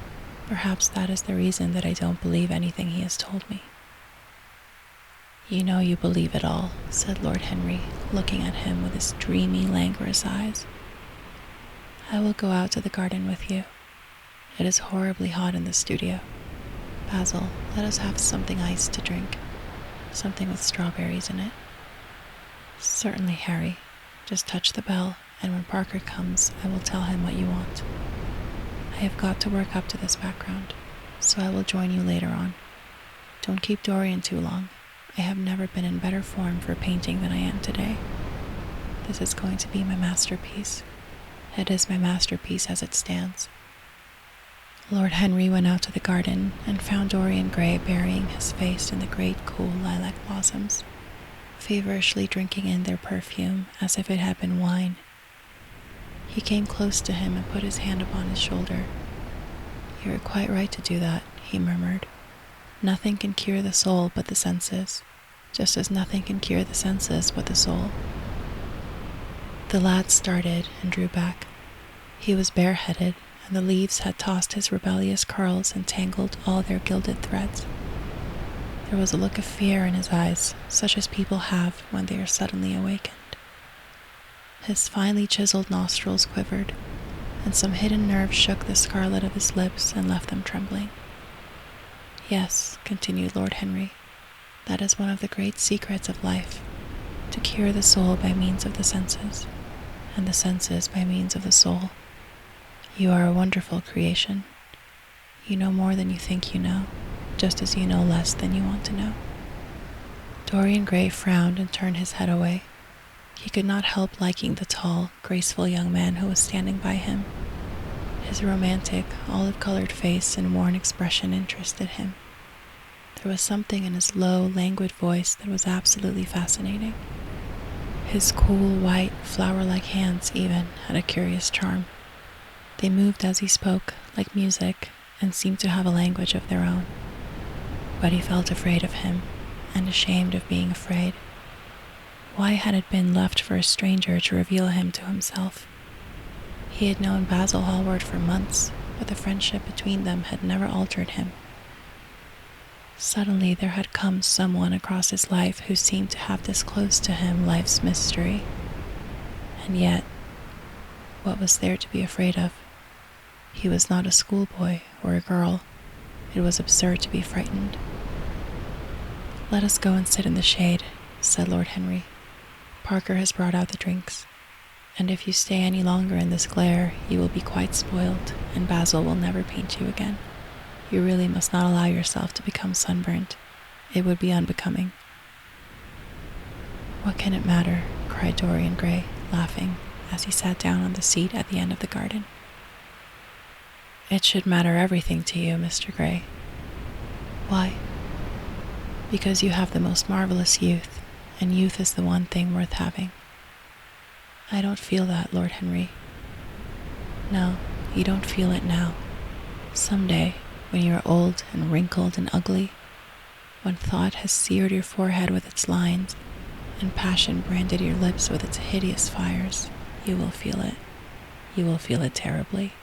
Perhaps that is the reason that I don't believe anything he has told me. You know you believe it all, said Lord Henry, looking at him with his dreamy, languorous eyes. I will go out to the garden with you. It is horribly hot in the studio. Basil, let us have something iced to drink. Something with strawberries in it. Certainly, Harry. Just touch the bell, and when Parker comes, I will tell him what you want. I have got to work up to this background, so I will join you later on. Don't keep Dorian too long. I have never been in better form for painting than I am today. This is going to be my masterpiece. It is my masterpiece as it stands. Lord Henry went out to the garden and found Dorian Gray burying his face in the great cool lilac blossoms, feverishly drinking in their perfume as if it had been wine. He came close to him and put his hand upon his shoulder. You are quite right to do that, he murmured. Nothing can cure the soul but the senses, just as nothing can cure the senses but the soul. The lad started and drew back. He was bareheaded, and the leaves had tossed his rebellious curls and tangled all their gilded threads. There was a look of fear in his eyes, such as people have when they are suddenly awakened. His finely chiseled nostrils quivered, and some hidden nerve shook the scarlet of his lips and left them trembling. Yes, continued Lord Henry, that is one of the great secrets of life, to cure the soul by means of the senses, and the senses by means of the soul. You are a wonderful creation. You know more than you think you know, just as you know less than you want to know. Dorian Gray frowned and turned his head away. He could not help liking the tall, graceful young man who was standing by him. His romantic, olive-colored face and worn expression interested him. There was something in his low, languid voice that was absolutely fascinating. His cool, white, flower-like hands, even, had a curious charm. They moved as he spoke, like music, and seemed to have a language of their own. But he felt afraid of him, and ashamed of being afraid. Why had it been left for a stranger to reveal him to himself? He had known Basil Hallward for months, but the friendship between them had never altered him. Suddenly there had come someone across his life who seemed to have disclosed to him life's mystery. And yet, what was there to be afraid of? He was not a schoolboy or a girl. It was absurd to be frightened. Let us go and sit in the shade, said Lord Henry. Parker has brought out the drinks, and if you stay any longer in this glare, you will be quite spoiled, and Basil will never paint you again. You really must not allow yourself to become sunburnt. It would be unbecoming. What can it matter? Cried Dorian Gray, laughing, as he sat down on the seat at the end of the garden. It should matter everything to you, Mr. Gray. Why? Because you have the most marvelous youth, and youth is the one thing worth having. I don't feel that, Lord Henry. No, you don't feel it now. Someday, when you are old and wrinkled and ugly, when thought has seared your forehead with its lines, and passion branded your lips with its hideous fires, you will feel it. You will feel it terribly.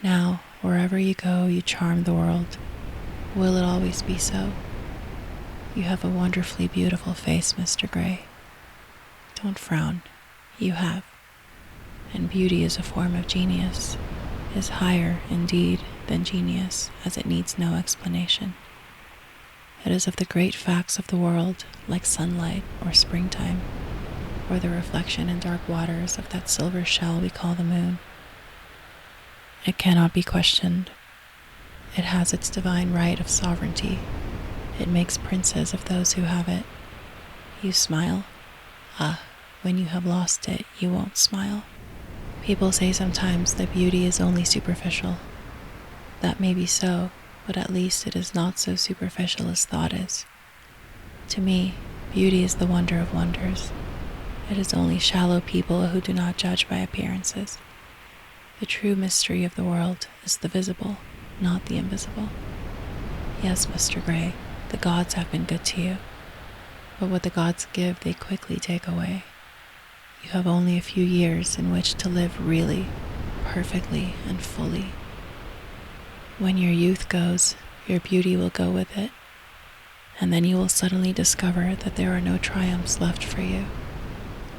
Now, wherever you go, you charm the world. Will it always be so? You have a wonderfully beautiful face, Mr. Gray. Don't frown. You have. And beauty is a form of genius, is higher, indeed, than genius, as it needs no explanation. It is of the great facts of the world, like sunlight or springtime, or the reflection in dark waters of that silver shell we call the moon. It cannot be questioned. It has its divine right of sovereignty. It makes princes of those who have it. You smile. Ah, when you have lost it, you won't smile. People say sometimes that beauty is only superficial. That may be so, but at least it is not so superficial as thought is. To me, beauty is the wonder of wonders. It is only shallow people who do not judge by appearances. The true mystery of the world is the visible, not the invisible. Yes, Mr. Gray, the gods have been good to you, but what the gods give, they quickly take away. You have only a few years in which to live really, perfectly, and fully. When your youth goes, your beauty will go with it, and then you will suddenly discover that there are no triumphs left for you,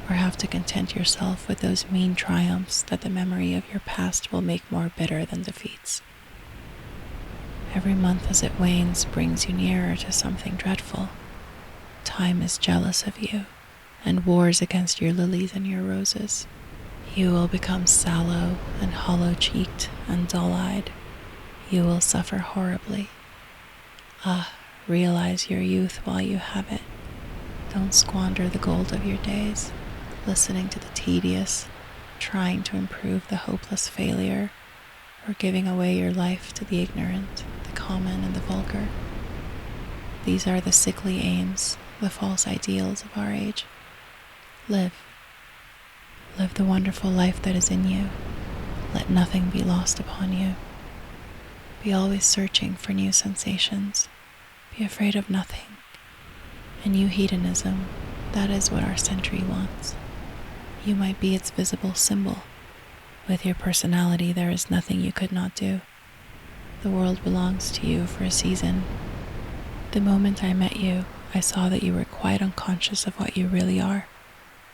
or have to content yourself with those mean triumphs that the memory of your past will make more bitter than defeats. Every month as it wanes brings you nearer to something dreadful. Time is jealous of you, and wars against your lilies and your roses. You will become sallow and hollow-cheeked and dull-eyed. You will suffer horribly. Ah, realize your youth while you have it. Don't squander the gold of your days, listening to the tedious, trying to improve the hopeless failure, or giving away your life to the ignorant, the common, and the vulgar. These are the sickly aims, the false ideals of our age. Live. Live the wonderful life that is in you. Let nothing be lost upon you. Be always searching for new sensations. Be afraid of nothing. And you hedonism, that is what our century wants. You might be its visible symbol. With your personality, there is nothing you could not do. The world belongs to you for a season. The moment I met you, I saw that you were quite unconscious of what you really are,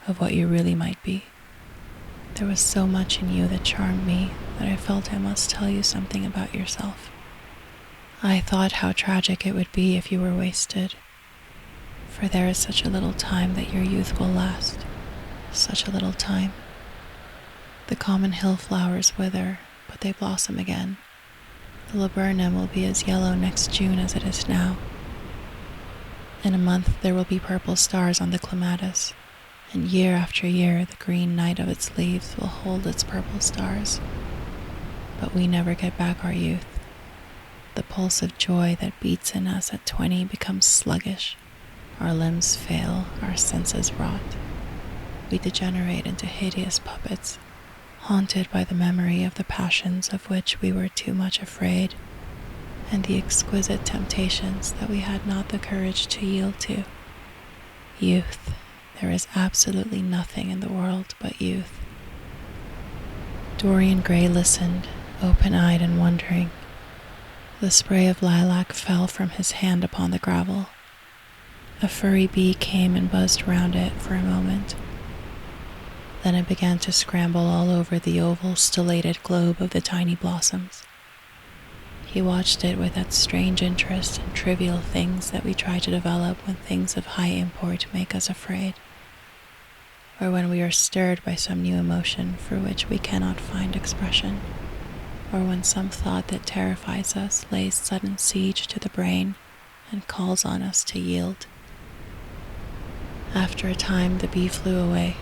of what you really might be. There was so much in you that charmed me that I felt I must tell you something about yourself. I thought how tragic it would be if you were wasted, for there is such a little time that your youth will last, such a little time. The common hill flowers wither, but they blossom again. The laburnum will be as yellow next June as it is now. In a month there will be purple stars on the clematis, and year after year the green night of its leaves will hold its purple stars. But we never get back our youth. The pulse of joy that beats in us at 20 becomes sluggish. Our limbs fail, our senses rot. We degenerate into hideous puppets, haunted by the memory of the passions of which we were too much afraid, and the exquisite temptations that we had not the courage to yield to. Youth. There is absolutely nothing in the world but youth. Dorian Gray listened, open-eyed and wondering. The spray of lilac fell from his hand upon the gravel. A furry bee came and buzzed round it for a moment. Then it began to scramble all over the oval, stellated globe of the tiny blossoms. He watched it with that strange interest in trivial things that we try to develop when things of high import make us afraid, or when we are stirred by some new emotion for which we cannot find expression, or when some thought that terrifies us lays sudden siege to the brain and calls on us to yield. After a time, the bee flew away.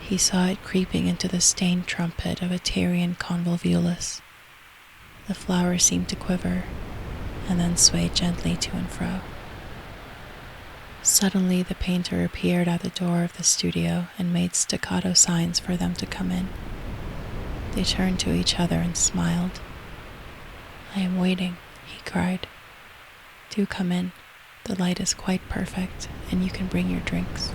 He saw it creeping into the stained trumpet of a Tyrian convolvulus. The flower seemed to quiver, and then swayed gently to and fro. Suddenly the painter appeared at the door of the studio and made staccato signs for them to come in. They turned to each other and smiled. "I am waiting," he cried. "Do come in. The light is quite perfect, and you can bring your drinks."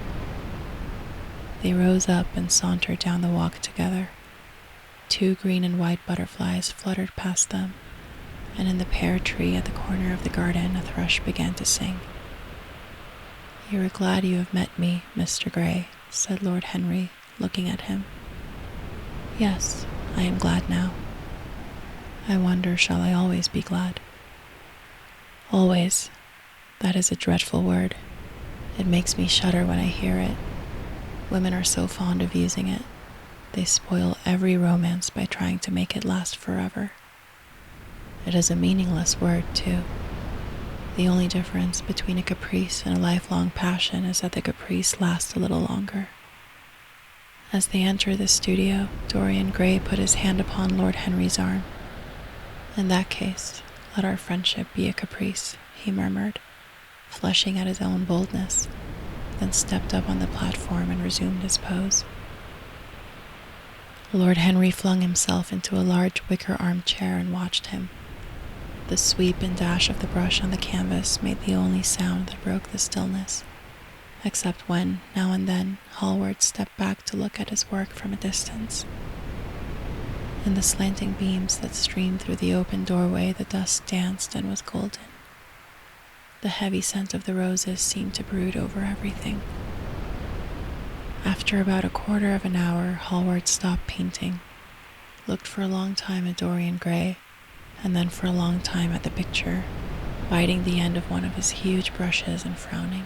They rose up and sauntered down the walk together. 2 green and white butterflies fluttered past them, and in the pear tree at the corner of the garden a thrush began to sing. "You are glad you have met me, Mr. Gray," said Lord Henry, looking at him. "Yes, I am glad now. I wonder, shall I always be glad?" "Always. That is a dreadful word. It makes me shudder when I hear it. Women are so fond of using it. They spoil every romance by trying to make it last forever. It is a meaningless word, too. The only difference between a caprice and a lifelong passion is that the caprice lasts a little longer. As they enter the studio, Dorian Gray put his hand upon Lord Henry's arm. "In that case, let our friendship be a caprice," he murmured, flushing at his own boldness, then stepped up on the platform and resumed his pose. Lord Henry flung himself into a large wicker armchair and watched him. The sweep and dash of the brush on the canvas made the only sound that broke the stillness, except when, now and then, Hallward stepped back to look at his work from a distance. In the slanting beams that streamed through the open doorway, the dust danced and was golden. The heavy scent of the roses seemed to brood over everything. After about a quarter of an hour, Hallward stopped painting, looked for a long time at Dorian Gray, and then for a long time at the picture, biting the end of one of his huge brushes and frowning.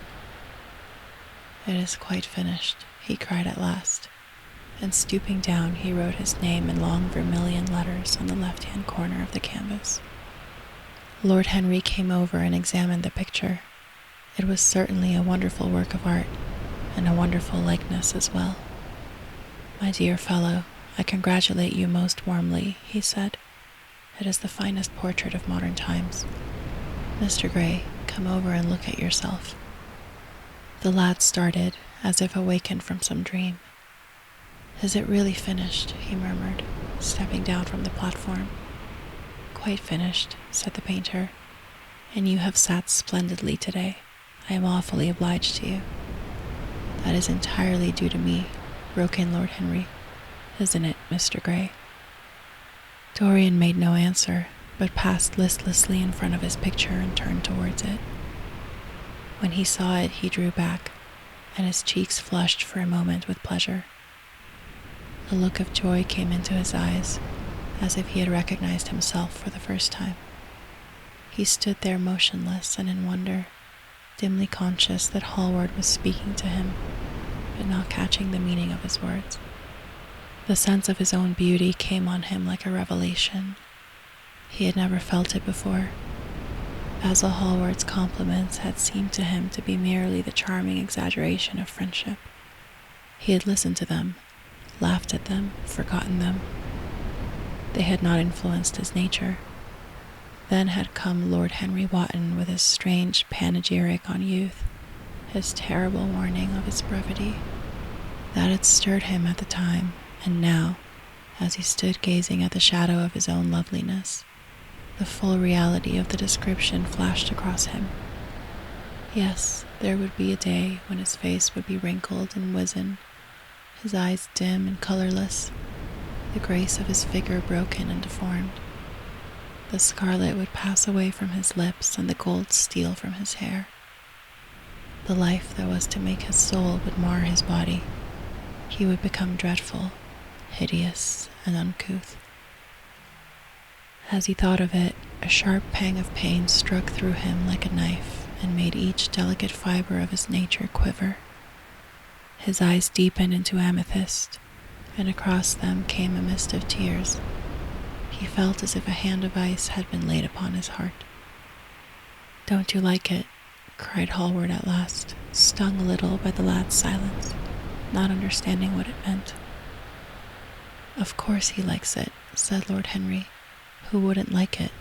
"It is quite finished," he cried at last, and stooping down, he wrote his name in long vermilion letters on the left-hand corner of the canvas. Lord Henry came over and examined the picture. It was certainly a wonderful work of art, and a wonderful likeness as well. "My dear fellow, I congratulate you most warmly," he said. "It is the finest portrait of modern times. Mr. Gray, come over and look at yourself." The lad started, as if awakened from some dream. "Is it really finished?" he murmured, stepping down from the platform. "Quite finished," said the painter, "and you have sat splendidly today. I am awfully obliged to you." "That is entirely due to me," broke in Lord Henry. "Isn't it, Mr. Gray?" Dorian made no answer, but passed listlessly in front of his picture and turned towards it. When he saw it, he drew back, and his cheeks flushed for a moment with pleasure. A look of joy came into his eyes, as if he had recognized himself for the first time. He stood there motionless and in wonder, dimly conscious that Hallward was speaking to him, but not catching the meaning of his words. The sense of his own beauty came on him like a revelation. He had never felt it before. Basil Hallward's compliments had seemed to him to be merely the charming exaggeration of friendship. He had listened to them, laughed at them, forgotten them. They had not influenced his nature. Then had come Lord Henry Wotton with his strange panegyric on youth, his terrible warning of its brevity. That had stirred him at the time, and now, as he stood gazing at the shadow of his own loveliness, the full reality of the description flashed across him. Yes, there would be a day when his face would be wrinkled and wizen, his eyes dim and colorless, the grace of his figure broken and deformed. The scarlet would pass away from his lips and the gold steal from his hair. The life that was to make his soul would mar his body. He would become dreadful, hideous, and uncouth. As he thought of it, a sharp pang of pain struck through him like a knife and made each delicate fiber of his nature quiver. His eyes deepened into amethyst, and across them came a mist of tears. He felt as if a hand of ice had been laid upon his heart. "Don't you like it?" cried Hallward at last, stung a little by the lad's silence, not understanding what it meant. "Of course he likes it," said Lord Henry. "Who wouldn't like it?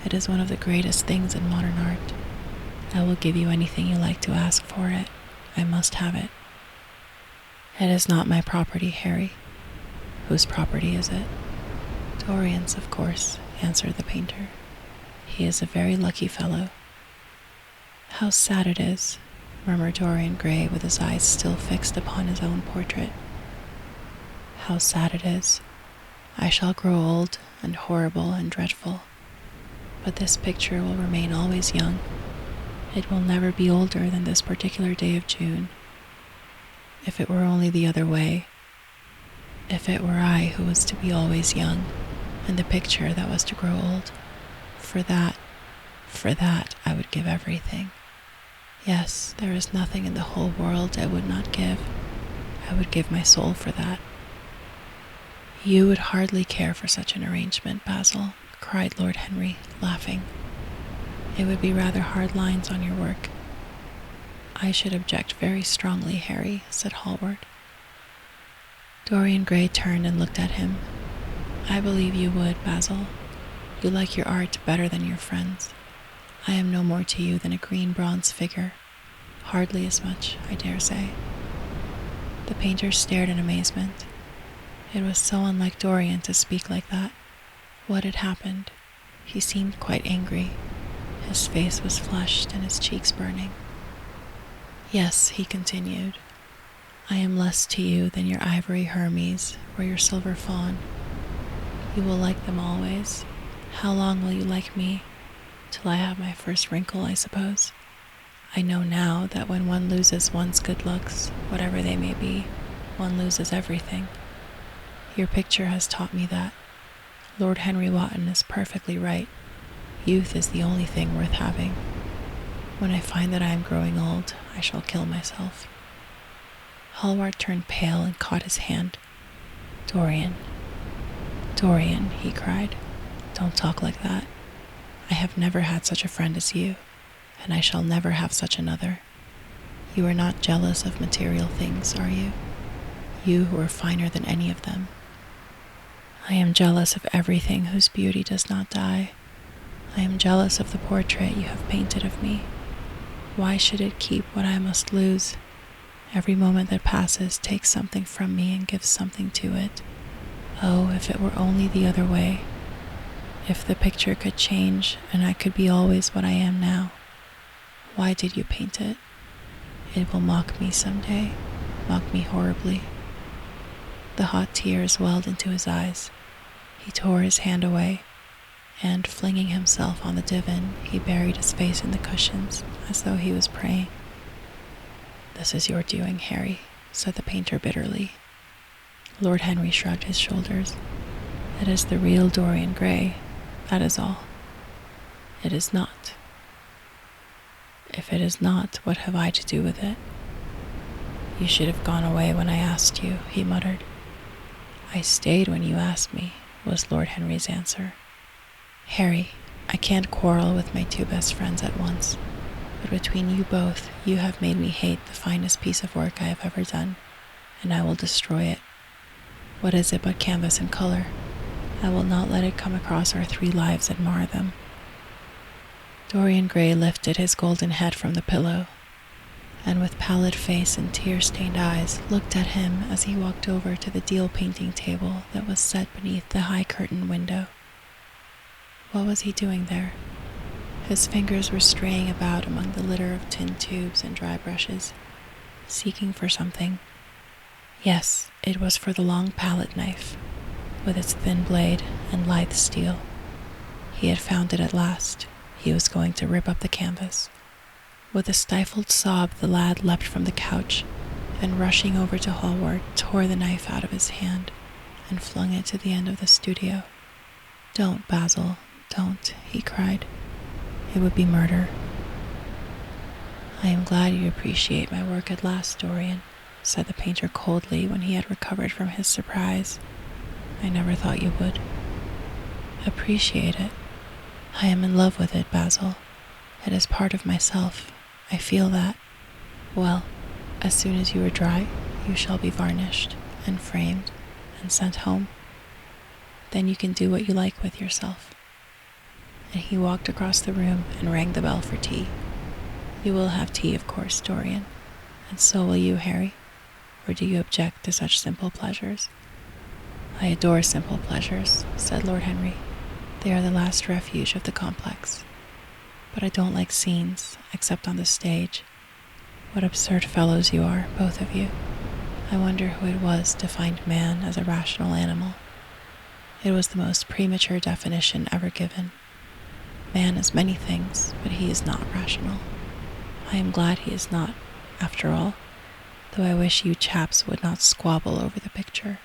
It is one of the greatest things in modern art. I will give you anything you like to ask for it. I must have it." "It is not my property, Harry." "Whose property is it?" "Dorian's, of course," answered the painter. "He is a very lucky fellow." "How sad it is," murmured Dorian Gray with his eyes still fixed upon his own portrait. "How sad it is. I shall grow old and horrible and dreadful, but this picture will remain always young. It will never be older than this particular day of June. If it were only the other way, if it were I who was to be always young, and the picture that was to grow old, for that I would give everything. Yes, there is nothing in the whole world I would not give. I would give my soul for that." "You would hardly care for such an arrangement, Basil," cried Lord Henry, laughing. It would be rather hard lines on your work. I should object very strongly, Harry, said Hallward. Dorian Gray turned and looked at him. I believe you would, Basil. You like your art better than your friends. I am no more to you than a green bronze figure. Hardly as much, I dare say. The painter stared in amazement. It was so unlike Dorian to speak like that. What had happened? He seemed quite angry. His face was flushed and his cheeks burning. Yes, he continued, I am less to you than your ivory Hermes or your silver fawn. You will like them always. How long will you like me? Till I have my first wrinkle, I suppose. I know now that when one loses one's good looks, whatever they may be, one loses everything. Your picture has taught me that. Lord Henry Wotton is perfectly right. Youth is the only thing worth having. When I find that I am growing old, I shall kill myself. Hallward turned pale and caught his hand. Dorian, he cried, don't talk like that. I have never had such a friend as you, and I shall never have such another. You are not jealous of material things, are you? You who are finer than any of them. I am jealous of everything whose beauty does not die. I am jealous of the portrait you have painted of me. Why should it keep what I must lose? Every moment that passes takes something from me and gives something to it. Oh, if it were only the other way. If the picture could change and I could be always what I am now. Why did you paint it? It will mock me someday, mock me horribly. The hot tears welled into his eyes. He tore his hand away, and flinging himself on the divan, he buried his face in the cushions as though he was praying. This is your doing, Harry, said the painter bitterly. Lord Henry shrugged his shoulders. It is the real Dorian Gray, that is all. It is not. If it is not, what have I to do with it? You should have gone away when I asked you, he muttered. I stayed when you asked me, was Lord Henry's answer. Harry, I can't quarrel with my two best friends at once, but between you both, you have made me hate the finest piece of work I have ever done, and I will destroy it. What is it but canvas and color? I will not let it come across our 3 lives and mar them. Dorian Gray lifted his golden head from the pillow, and with pallid face and tear-stained eyes looked at him as he walked over to the deal painting table that was set beneath the high curtained window. What was he doing there? His fingers were straying about among the litter of tin tubes and dry brushes, seeking for something. Yes, it was for the long palette knife, with its thin blade and lithe steel. He had found it at last. He was going to rip up the canvas. With a stifled sob, the lad leapt from the couch, and rushing over to Hallward, tore the knife out of his hand and flung it to the end of the studio. Don't, Basil, don't, he cried. It would be murder. I am glad you appreciate my work at last, Dorian, said the painter coldly when he had recovered from his surprise. I never thought you would. Appreciate it? I am in love with it, Basil. It is part of myself. I feel that. Well, as soon as you are dry, you shall be varnished and framed and sent home. Then you can do what you like with yourself. And he walked across the room and rang the bell for tea. You will have tea, of course, Dorian, and so will you, Harry. Or do you object to such simple pleasures? I adore simple pleasures, said Lord Henry. They are the last refuge of the complex. But I don't like scenes, except on the stage. What absurd fellows you are, both of you. I wonder who it was to find man as a rational animal. It was the most premature definition ever given. Man is many things, but he is not rational. I am glad he is not, after all, though I wish you chaps would not squabble over the picture.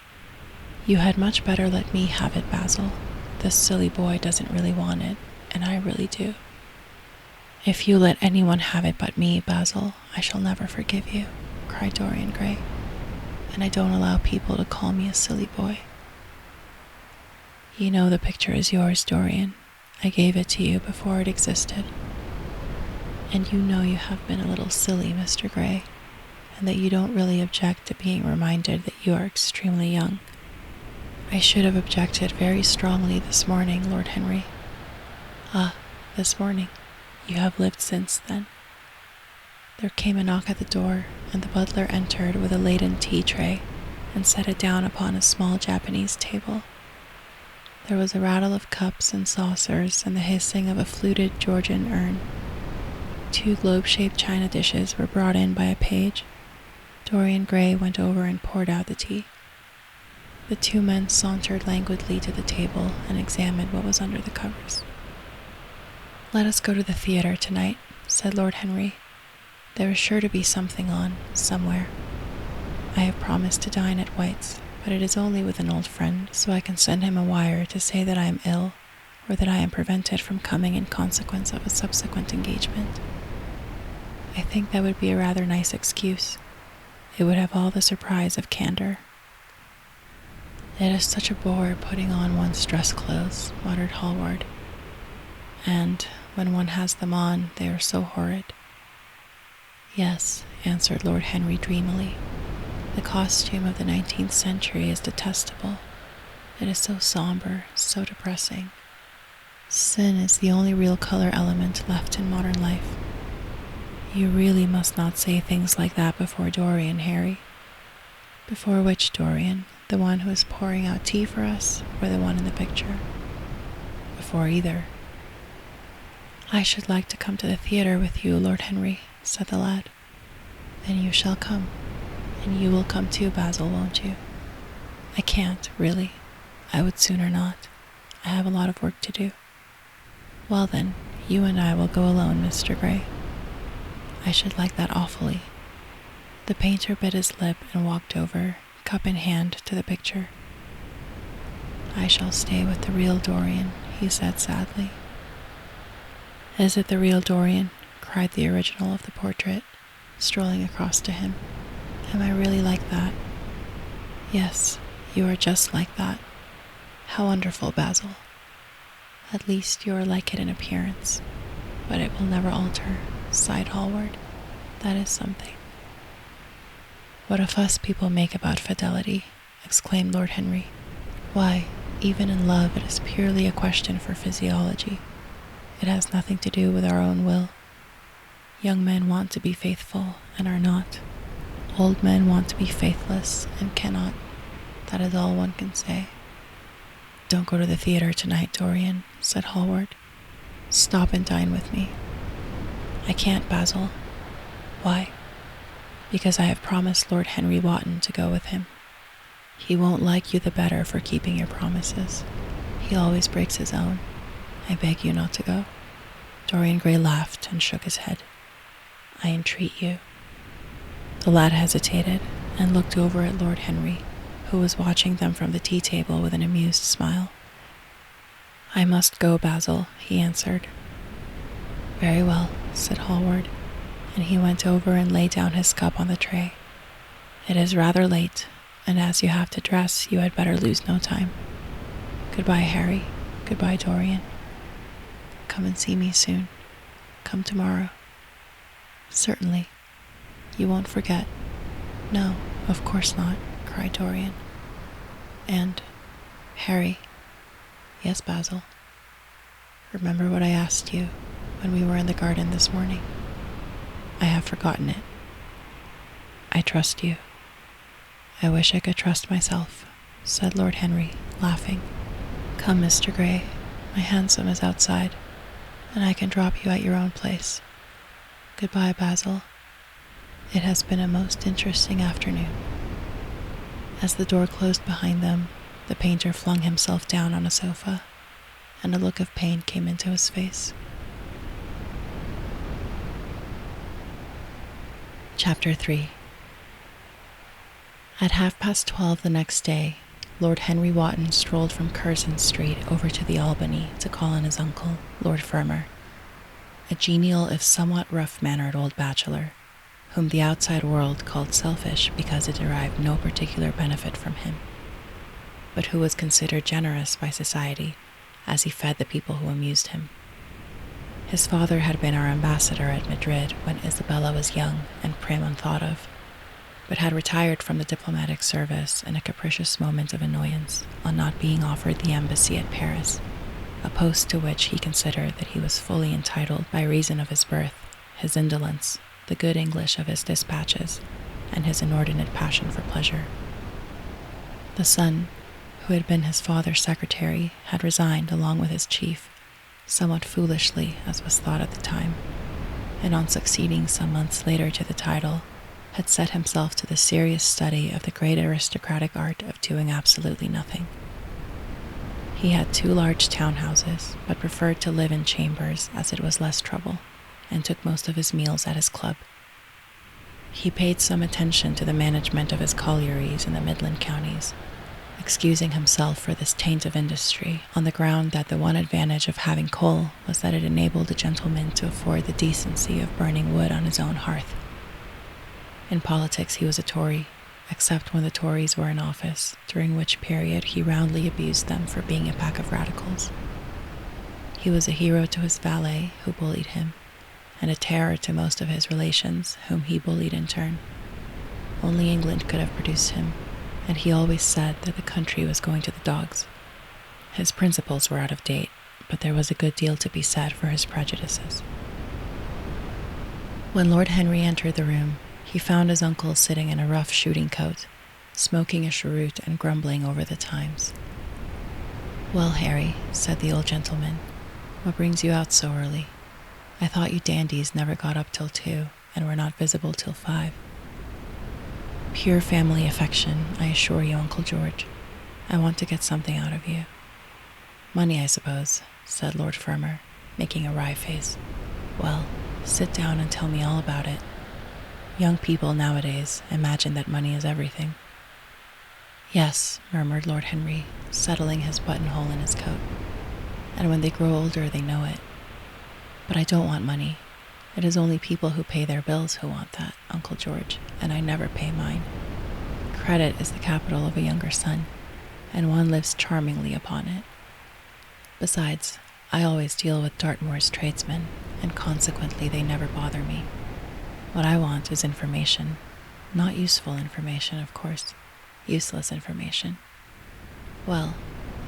You had much better let me have it, Basil. This silly boy doesn't really want it, and I really do. If you let anyone have it but me, Basil, I shall never forgive you, cried Dorian Gray. And I don't allow people to call me a silly boy. You know the picture is yours, Dorian. I gave it to you before it existed. And you know you have been a little silly, Mr. Gray, and that you don't really object to being reminded that you are extremely young. I should have objected very strongly this morning, Lord Henry. Ah, this morning. You have lived since then. There came a knock at the door, and the butler entered with a laden tea tray and set it down upon a small Japanese table. There was a rattle of cups and saucers and the hissing of a fluted Georgian urn. 2 globe-shaped china dishes were brought in by a page. Dorian Gray went over and poured out the tea. The 2 men sauntered languidly to the table and examined what was under the covers. "Let us go to the theater tonight," said Lord Henry. "There is sure to be something on, somewhere. I have promised to dine at White's, but it is only with an old friend, so I can send him a wire to say that I am ill, or that I am prevented from coming in consequence of a subsequent engagement. I think that would be a rather nice excuse. It would have all the surprise of candor." "It is such a bore putting on one's dress clothes," muttered Hallward. "And when one has them on, they are so horrid." "Yes," answered Lord Henry dreamily. "The costume of the 19th century is detestable. It is so somber, so depressing. Sin is the only real color element left in modern life. You really must not say things like that before Dorian, Harry." "Before which Dorian? The one who is pouring out tea for us, or the one in the picture?" "Before either." "I should like to come to the theater with you, Lord Henry," said the lad. "Then you shall come. And you will come too, Basil, won't you?" "I can't, really. I would sooner not. I have a lot of work to do." "Well then, you and I will go alone, Mr. Gray." "I should like that awfully." The painter bit his lip and walked over, cup in hand, to the picture. "I shall stay with the real Dorian," he said sadly. "Is it the real Dorian?" cried the original of the portrait, strolling across to him. "Am I really like that?" "Yes, you are just like that. How wonderful, Basil. At least you are like it in appearance, but it will never alter," sighed Hallward. "That is something." "What a fuss people make about fidelity," exclaimed Lord Henry. "Why, even in love it is purely a question for physiology. It has nothing to do with our own will. Young men want to be faithful and are not. Old men want to be faithless and cannot. That is all one can say." "Don't go to the theater tonight, Dorian," said Hallward. "Stop and dine with me." "I can't, Basil." "Why?" "Because I have promised Lord Henry Wotton to go with him. He won't like you the better for keeping your promises. He always breaks his own. I beg you not to go." Dorian Gray laughed and shook his head. "I entreat you." The lad hesitated and looked over at Lord Henry, who was watching them from the tea table with an amused smile. "I must go, Basil," he answered. "Very well," said Hallward, and he went over and laid down his cup on the tray. "It is rather late, and as you have to dress, you had better lose no time. Goodbye, Harry. Goodbye, Dorian. Come and see me soon. Come tomorrow." "Certainly. You won't forget?" "No, of course not," cried Dorian. "And, Harry." "Yes, Basil." "Remember what I asked you when we were in the garden this morning?" "I have forgotten it." "I trust you." "I wish I could trust myself," said Lord Henry, laughing. "Come, Mr. Gray. My hansom is outside, and I can drop you at your own place. Goodbye, Basil. It has been a most interesting afternoon." As the door closed behind them, the painter flung himself down on a sofa, and a look of pain came into his face. Chapter 3. At 12:30 the next day, Lord Henry Wotton strolled from Curzon Street over to the Albany to call on his uncle, Lord Fermor, a genial if somewhat rough-mannered old bachelor, whom the outside world called selfish because it derived no particular benefit from him, but who was considered generous by society as he fed the people who amused him. His father had been our ambassador at Madrid when Isabella was young and prim unthought of, but had retired from the diplomatic service in a capricious moment of annoyance on not being offered the embassy at Paris, a post to which he considered that he was fully entitled by reason of his birth, his indolence, the good English of his dispatches, and his inordinate passion for pleasure. The son, who had been his father's secretary, had resigned along with his chief, somewhat foolishly as was thought at the time, and on succeeding some months later to the title, had set himself to the serious study of the great aristocratic art of doing absolutely nothing. He had 2 large townhouses, but preferred to live in chambers as it was less trouble, and took most of his meals at his club. He paid some attention to the management of his collieries in the Midland counties, excusing himself for this taint of industry on the ground that the one advantage of having coal was that it enabled a gentleman to afford the decency of burning wood on his own hearth. In politics he was a Tory, except when the Tories were in office, during which period he roundly abused them for being a pack of radicals. He was a hero to his valet, who bullied him, and a terror to most of his relations, whom he bullied in turn. Only England could have produced him, and he always said that the country was going to the dogs. His principles were out of date, but there was a good deal to be said for his prejudices. When Lord Henry entered the room, he found his uncle sitting in a rough shooting coat, smoking a cheroot and grumbling over the Times. "Well, Harry," said the old gentleman, "what brings you out so early? I thought you dandies never got up till 2 and were not visible till 5. Pure family affection, I assure you, Uncle George. I want to get something out of you." "Money, I suppose," said Lord Fermor, making a wry face. "Well, sit down and tell me all about it. Young people nowadays imagine that money is everything." "Yes," murmured Lord Henry, settling his buttonhole in his coat. "And when they grow older they know it. But I don't want money. It is only people who pay their bills who want that, Uncle George, and I never pay mine. Credit is the capital of a younger son, and one lives charmingly upon it. Besides, I always deal with Dartmoor's tradesmen, and consequently they never bother me. What I want is information. Not useful information, of course. Useless information. Well,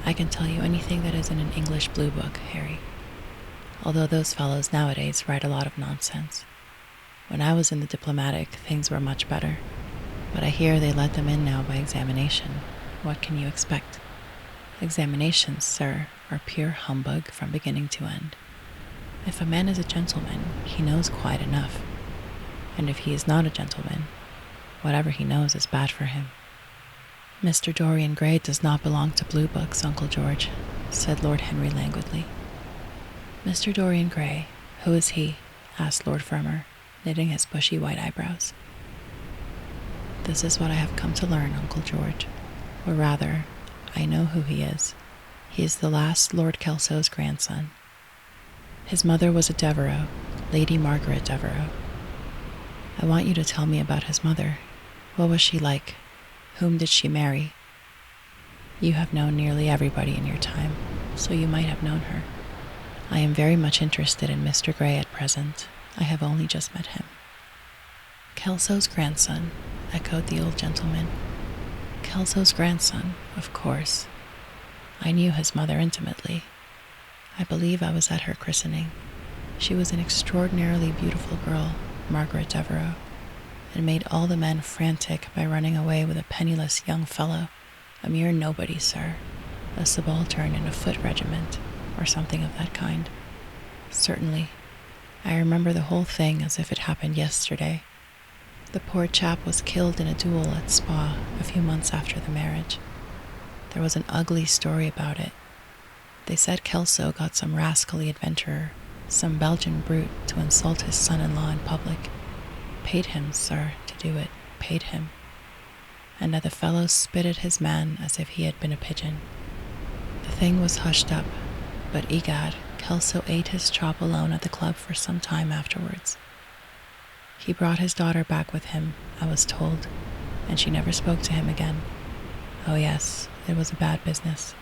I can tell you anything that is in an English blue book, Harry. Although those fellows nowadays write a lot of nonsense. When I was in the diplomatic, things were much better. But I hear they let them in now by examination. What can you expect? Examinations, sir, are pure humbug from beginning to end. If a man is a gentleman, he knows quite enough. And if he is not a gentleman, whatever he knows is bad for him." "Mr. Dorian Gray does not belong to blue books, Uncle George," said Lord Henry languidly. "Mr. Dorian Gray, who is he?" asked Lord Fermor, knitting his bushy white eyebrows. "This is what I have come to learn, Uncle George. Or rather, I know who he is. He is the last Lord Kelso's grandson. His mother was a Devereux, Lady Margaret Devereux. I want you to tell me about his mother. What was she like? Whom did she marry? You have known nearly everybody in your time, so you might have known her. I am very much interested in Mr. Gray at present. I have only just met him." "Kelso's grandson," echoed the old gentleman. "Kelso's grandson, of course. I knew his mother intimately. I believe I was at her christening. She was an extraordinarily beautiful girl, Margaret Devereux, and made all the men frantic by running away with a penniless young fellow, a mere nobody, sir, a subaltern in a foot regiment, or something of that kind. Certainly, I remember the whole thing as if it happened yesterday. The poor chap was killed in a duel at Spa a few months after the marriage. There was an ugly story about it. They said Kelso got some rascally adventurer, some Belgian brute, to insult his son-in-law in public. Paid him, sir, to do it, paid him. And that the fellow spitted his man as if he had been a pigeon. The thing was hushed up, but egad, Kelso ate his chop alone at the club for some time afterwards. He brought his daughter back with him, I was told, and she never spoke to him again. Oh yes, it was a bad business.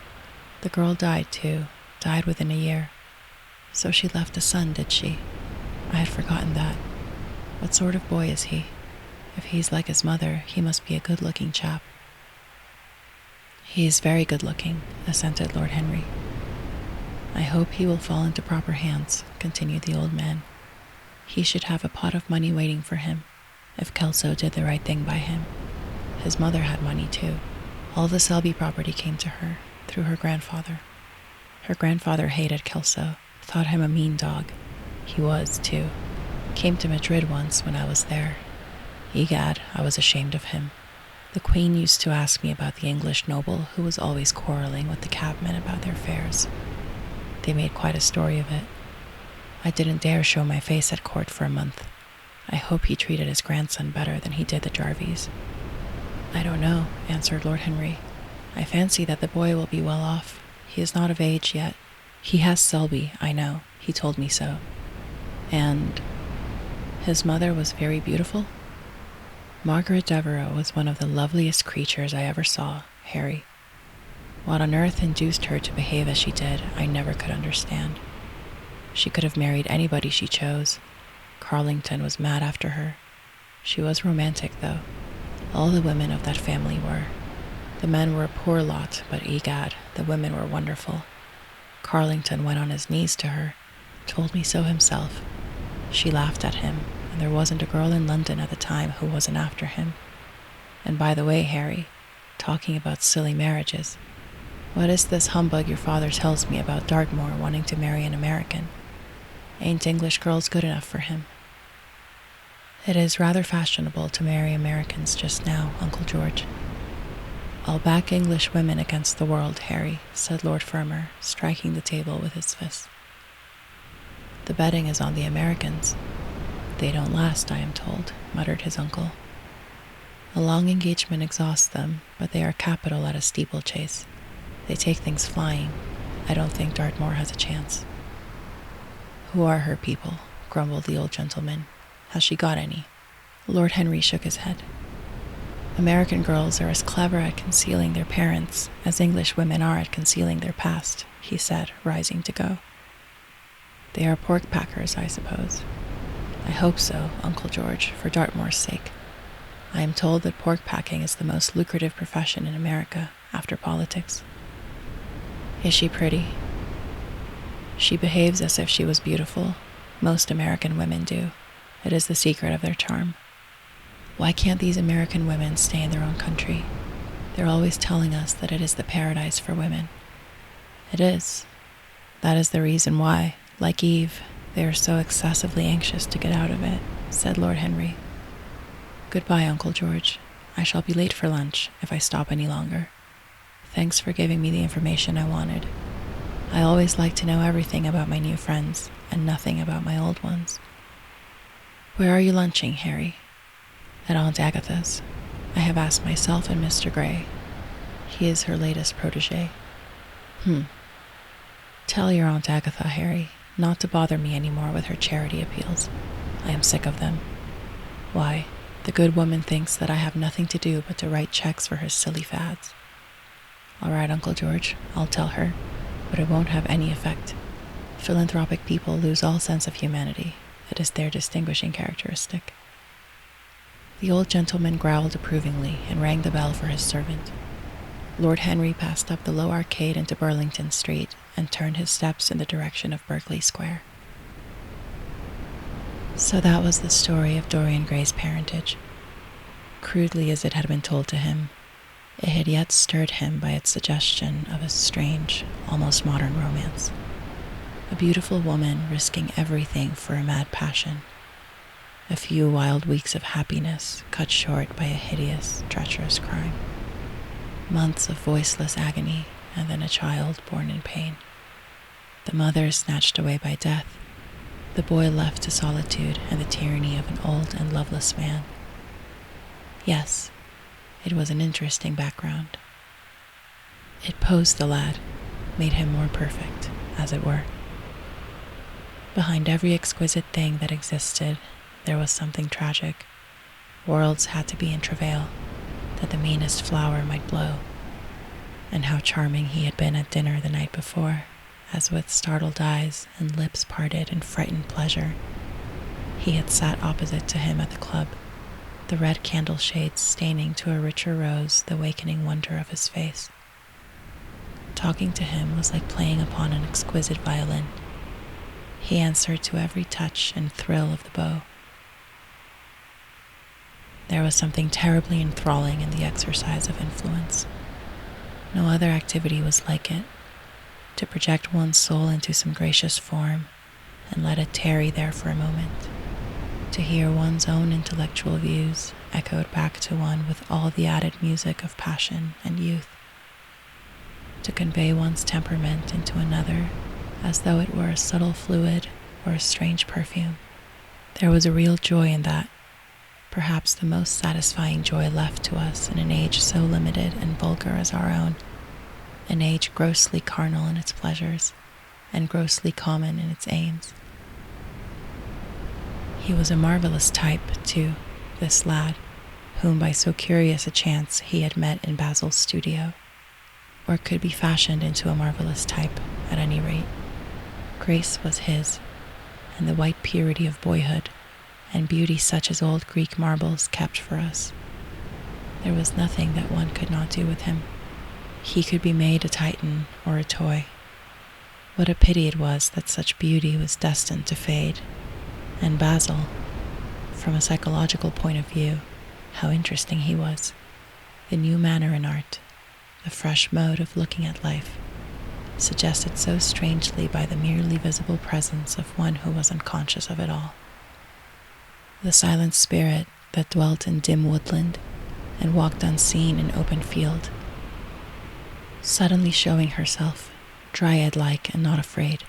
The girl died too, died within a year. So she left a son, did she? I had forgotten that. What sort of boy is he? If he's like his mother, he must be a good-looking chap. He is very good-looking, assented Lord Henry. I hope he will fall into proper hands, continued the old man. He should have a pot of money waiting for him, if Kelso did the right thing by him. His mother had money too. All the Selby property came to her, through her grandfather. Her grandfather hated Kelso, thought him a mean dog. He was, too. Came to Madrid once when I was there. Egad, I was ashamed of him. The Queen used to ask me about the English noble who was always quarreling with the cabmen about their fares. They made quite a story of it. I didn't dare show my face at court for a month. I hope he treated his grandson better than he did the Jarvies. I don't know, answered Lord Henry. I fancy that the boy will be well off. He is not of age yet. He has Selby, I know. He told me so. And his mother was very beautiful? Margaret Devereux was one of the loveliest creatures I ever saw, Harry. What on earth induced her to behave as she did, I never could understand. She could have married anybody she chose. Carlington was mad after her. She was romantic, though. All the women of that family were. The men were a poor lot, but egad, the women were wonderful. Carlington went on his knees to her, told me so himself. She laughed at him, and there wasn't a girl in London at the time who wasn't after him. And by the way, Harry, talking about silly marriages, what is this humbug your father tells me about Dartmoor wanting to marry an American? Ain't English girls good enough for him? It is rather fashionable to marry Americans just now, Uncle George. I'll back English women against the world, Harry, said Lord Fermor, striking the table with his fist. The betting is on the Americans. They don't last, I am told, muttered his uncle. A long engagement exhausts them, but they are capital at a steeplechase. They take things flying. I don't think Dartmoor has a chance. Who are her people? Grumbled the old gentleman. Has she got any? Lord Henry shook his head. American girls are as clever at concealing their parents as English women are at concealing their past, he said, rising to go. They are pork packers, I suppose. I hope so, Uncle George, for Dartmoor's sake. I am told that pork packing is the most lucrative profession in America, after politics. Is she pretty? She behaves as if she was beautiful. Most American women do. It is the secret of their charm. Why can't these American women stay in their own country? They're always telling us that it is the paradise for women. It is. That is the reason why, like Eve, they are so excessively anxious to get out of it, said Lord Henry. Goodbye, Uncle George. I shall be late for lunch if I stop any longer. Thanks for giving me the information I wanted. I always like to know everything about my new friends and nothing about my old ones. Where are you lunching, Harry? At Aunt Agatha's. I have asked myself and Mr. Gray. He is her latest protégé. Tell your Aunt Agatha, Harry, not to bother me any more with her charity appeals. I am sick of them. Why, the good woman thinks that I have nothing to do but to write checks for her silly fads. All right, Uncle George, I'll tell her, but it won't have any effect. Philanthropic people lose all sense of humanity. It is their distinguishing characteristic. The old gentleman growled approvingly and rang the bell for his servant. Lord Henry passed up the low arcade into Burlington Street and turned his steps in the direction of Berkeley Square. So that was the story of Dorian Gray's parentage. Crudely as it had been told to him, it had yet stirred him by its suggestion of a strange, almost modern romance. A beautiful woman risking everything for a mad passion. A few wild weeks of happiness cut short by a hideous, treacherous crime. Months of voiceless agony, and then a child born in pain. The mother snatched away by death. The boy left to solitude and the tyranny of an old and loveless man. Yes, it was an interesting background. It posed the lad, made him more perfect, as it were. Behind every exquisite thing that existed, there was something tragic. Worlds had to be in travail, that the meanest flower might blow. And how charming he had been at dinner the night before, as with startled eyes and lips parted in frightened pleasure. He had sat opposite to him at the club, the red candle shades staining to a richer rose the awakening wonder of his face. Talking to him was like playing upon an exquisite violin. He answered to every touch and thrill of the bow. There was something terribly enthralling in the exercise of influence. No other activity was like it. To project one's soul into some gracious form and let it tarry there for a moment. To hear one's own intellectual views echoed back to one with all the added music of passion and youth. To convey one's temperament into another as though it were a subtle fluid or a strange perfume. There was a real joy in that, perhaps the most satisfying joy left to us in an age so limited and vulgar as our own, an age grossly carnal in its pleasures and grossly common in its aims. He was a marvelous type, too, this lad, whom by so curious a chance he had met in Basil's studio, or could be fashioned into a marvelous type, at any rate. Grace was his, and the white purity of boyhood, and beauty such as old Greek marbles kept for us. There was nothing that one could not do with him. He could be made a Titan or a toy. What a pity it was that such beauty was destined to fade. And Basil, from a psychological point of view, how interesting he was. The new manner in art, the fresh mode of looking at life, suggested so strangely by the merely visible presence of one who was unconscious of it all. The silent spirit that dwelt in dim woodland and walked unseen in open field, suddenly showing herself, dryad-like and not afraid,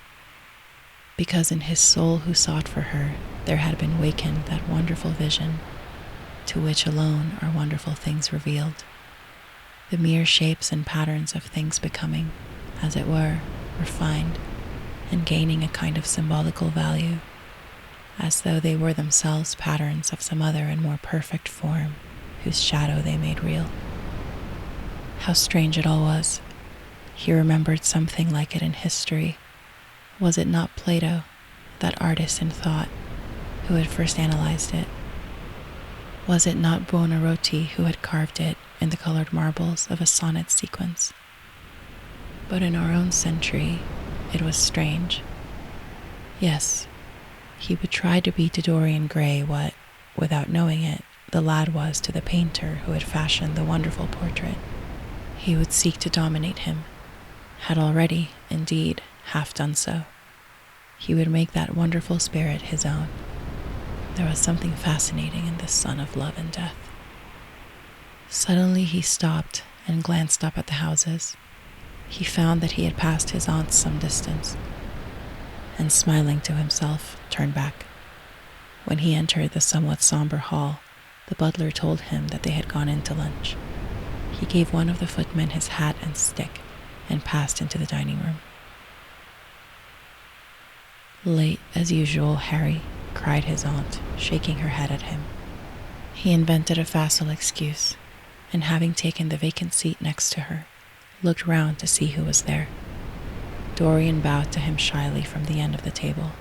because in his soul who sought for her there had been wakened that wonderful vision, to which alone are wonderful things revealed, the mere shapes and patterns of things becoming, as it were, refined, and gaining a kind of symbolical value, as though they were themselves patterns of some other and more perfect form, whose shadow they made real. How strange it all was. He remembered something like it in history. Was it not Plato, that artist in thought, who had first analyzed it? Was it not Buonarroti who had carved it in the colored marbles of a sonnet sequence? But in our own century, it was strange. Yes, he would try to be to Dorian Gray what, without knowing it, the lad was to the painter who had fashioned the wonderful portrait. He would seek to dominate him, had already, indeed, half done so. He would make that wonderful spirit his own. There was something fascinating in this son of love and death. Suddenly he stopped and glanced up at the houses. He found that he had passed his aunts some distance, and smiling to himself, turned back. When he entered the somewhat somber hall, the butler told him that they had gone in to lunch. He gave one of the footmen his hat and stick, and passed into the dining room. "Late as usual, Harry," cried his aunt, shaking her head at him. He invented a facile excuse, and having taken the vacant seat next to her, looked round to see who was there. Dorian bowed to him shyly from the end of the table,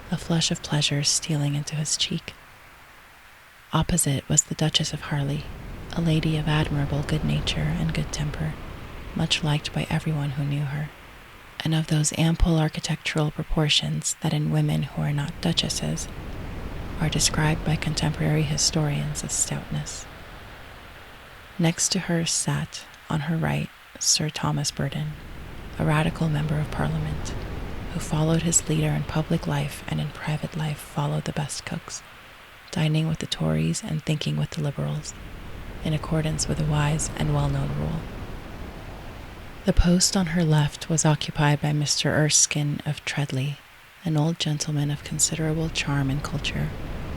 a flush of pleasure stealing into his cheek. Opposite was the Duchess of Harley, a lady of admirable good nature and good temper, much liked by everyone who knew her, and of those ample architectural proportions that in women who are not duchesses are described by contemporary historians as stoutness. Next to her sat, on her right, Sir Thomas Burton, a radical member of Parliament, who followed his leader in public life and in private life followed the best cooks, dining with the Tories and thinking with the Liberals, in accordance with a wise and well-known rule. The post on her left was occupied by Mr. Erskine of Treadley, an old gentleman of considerable charm and culture,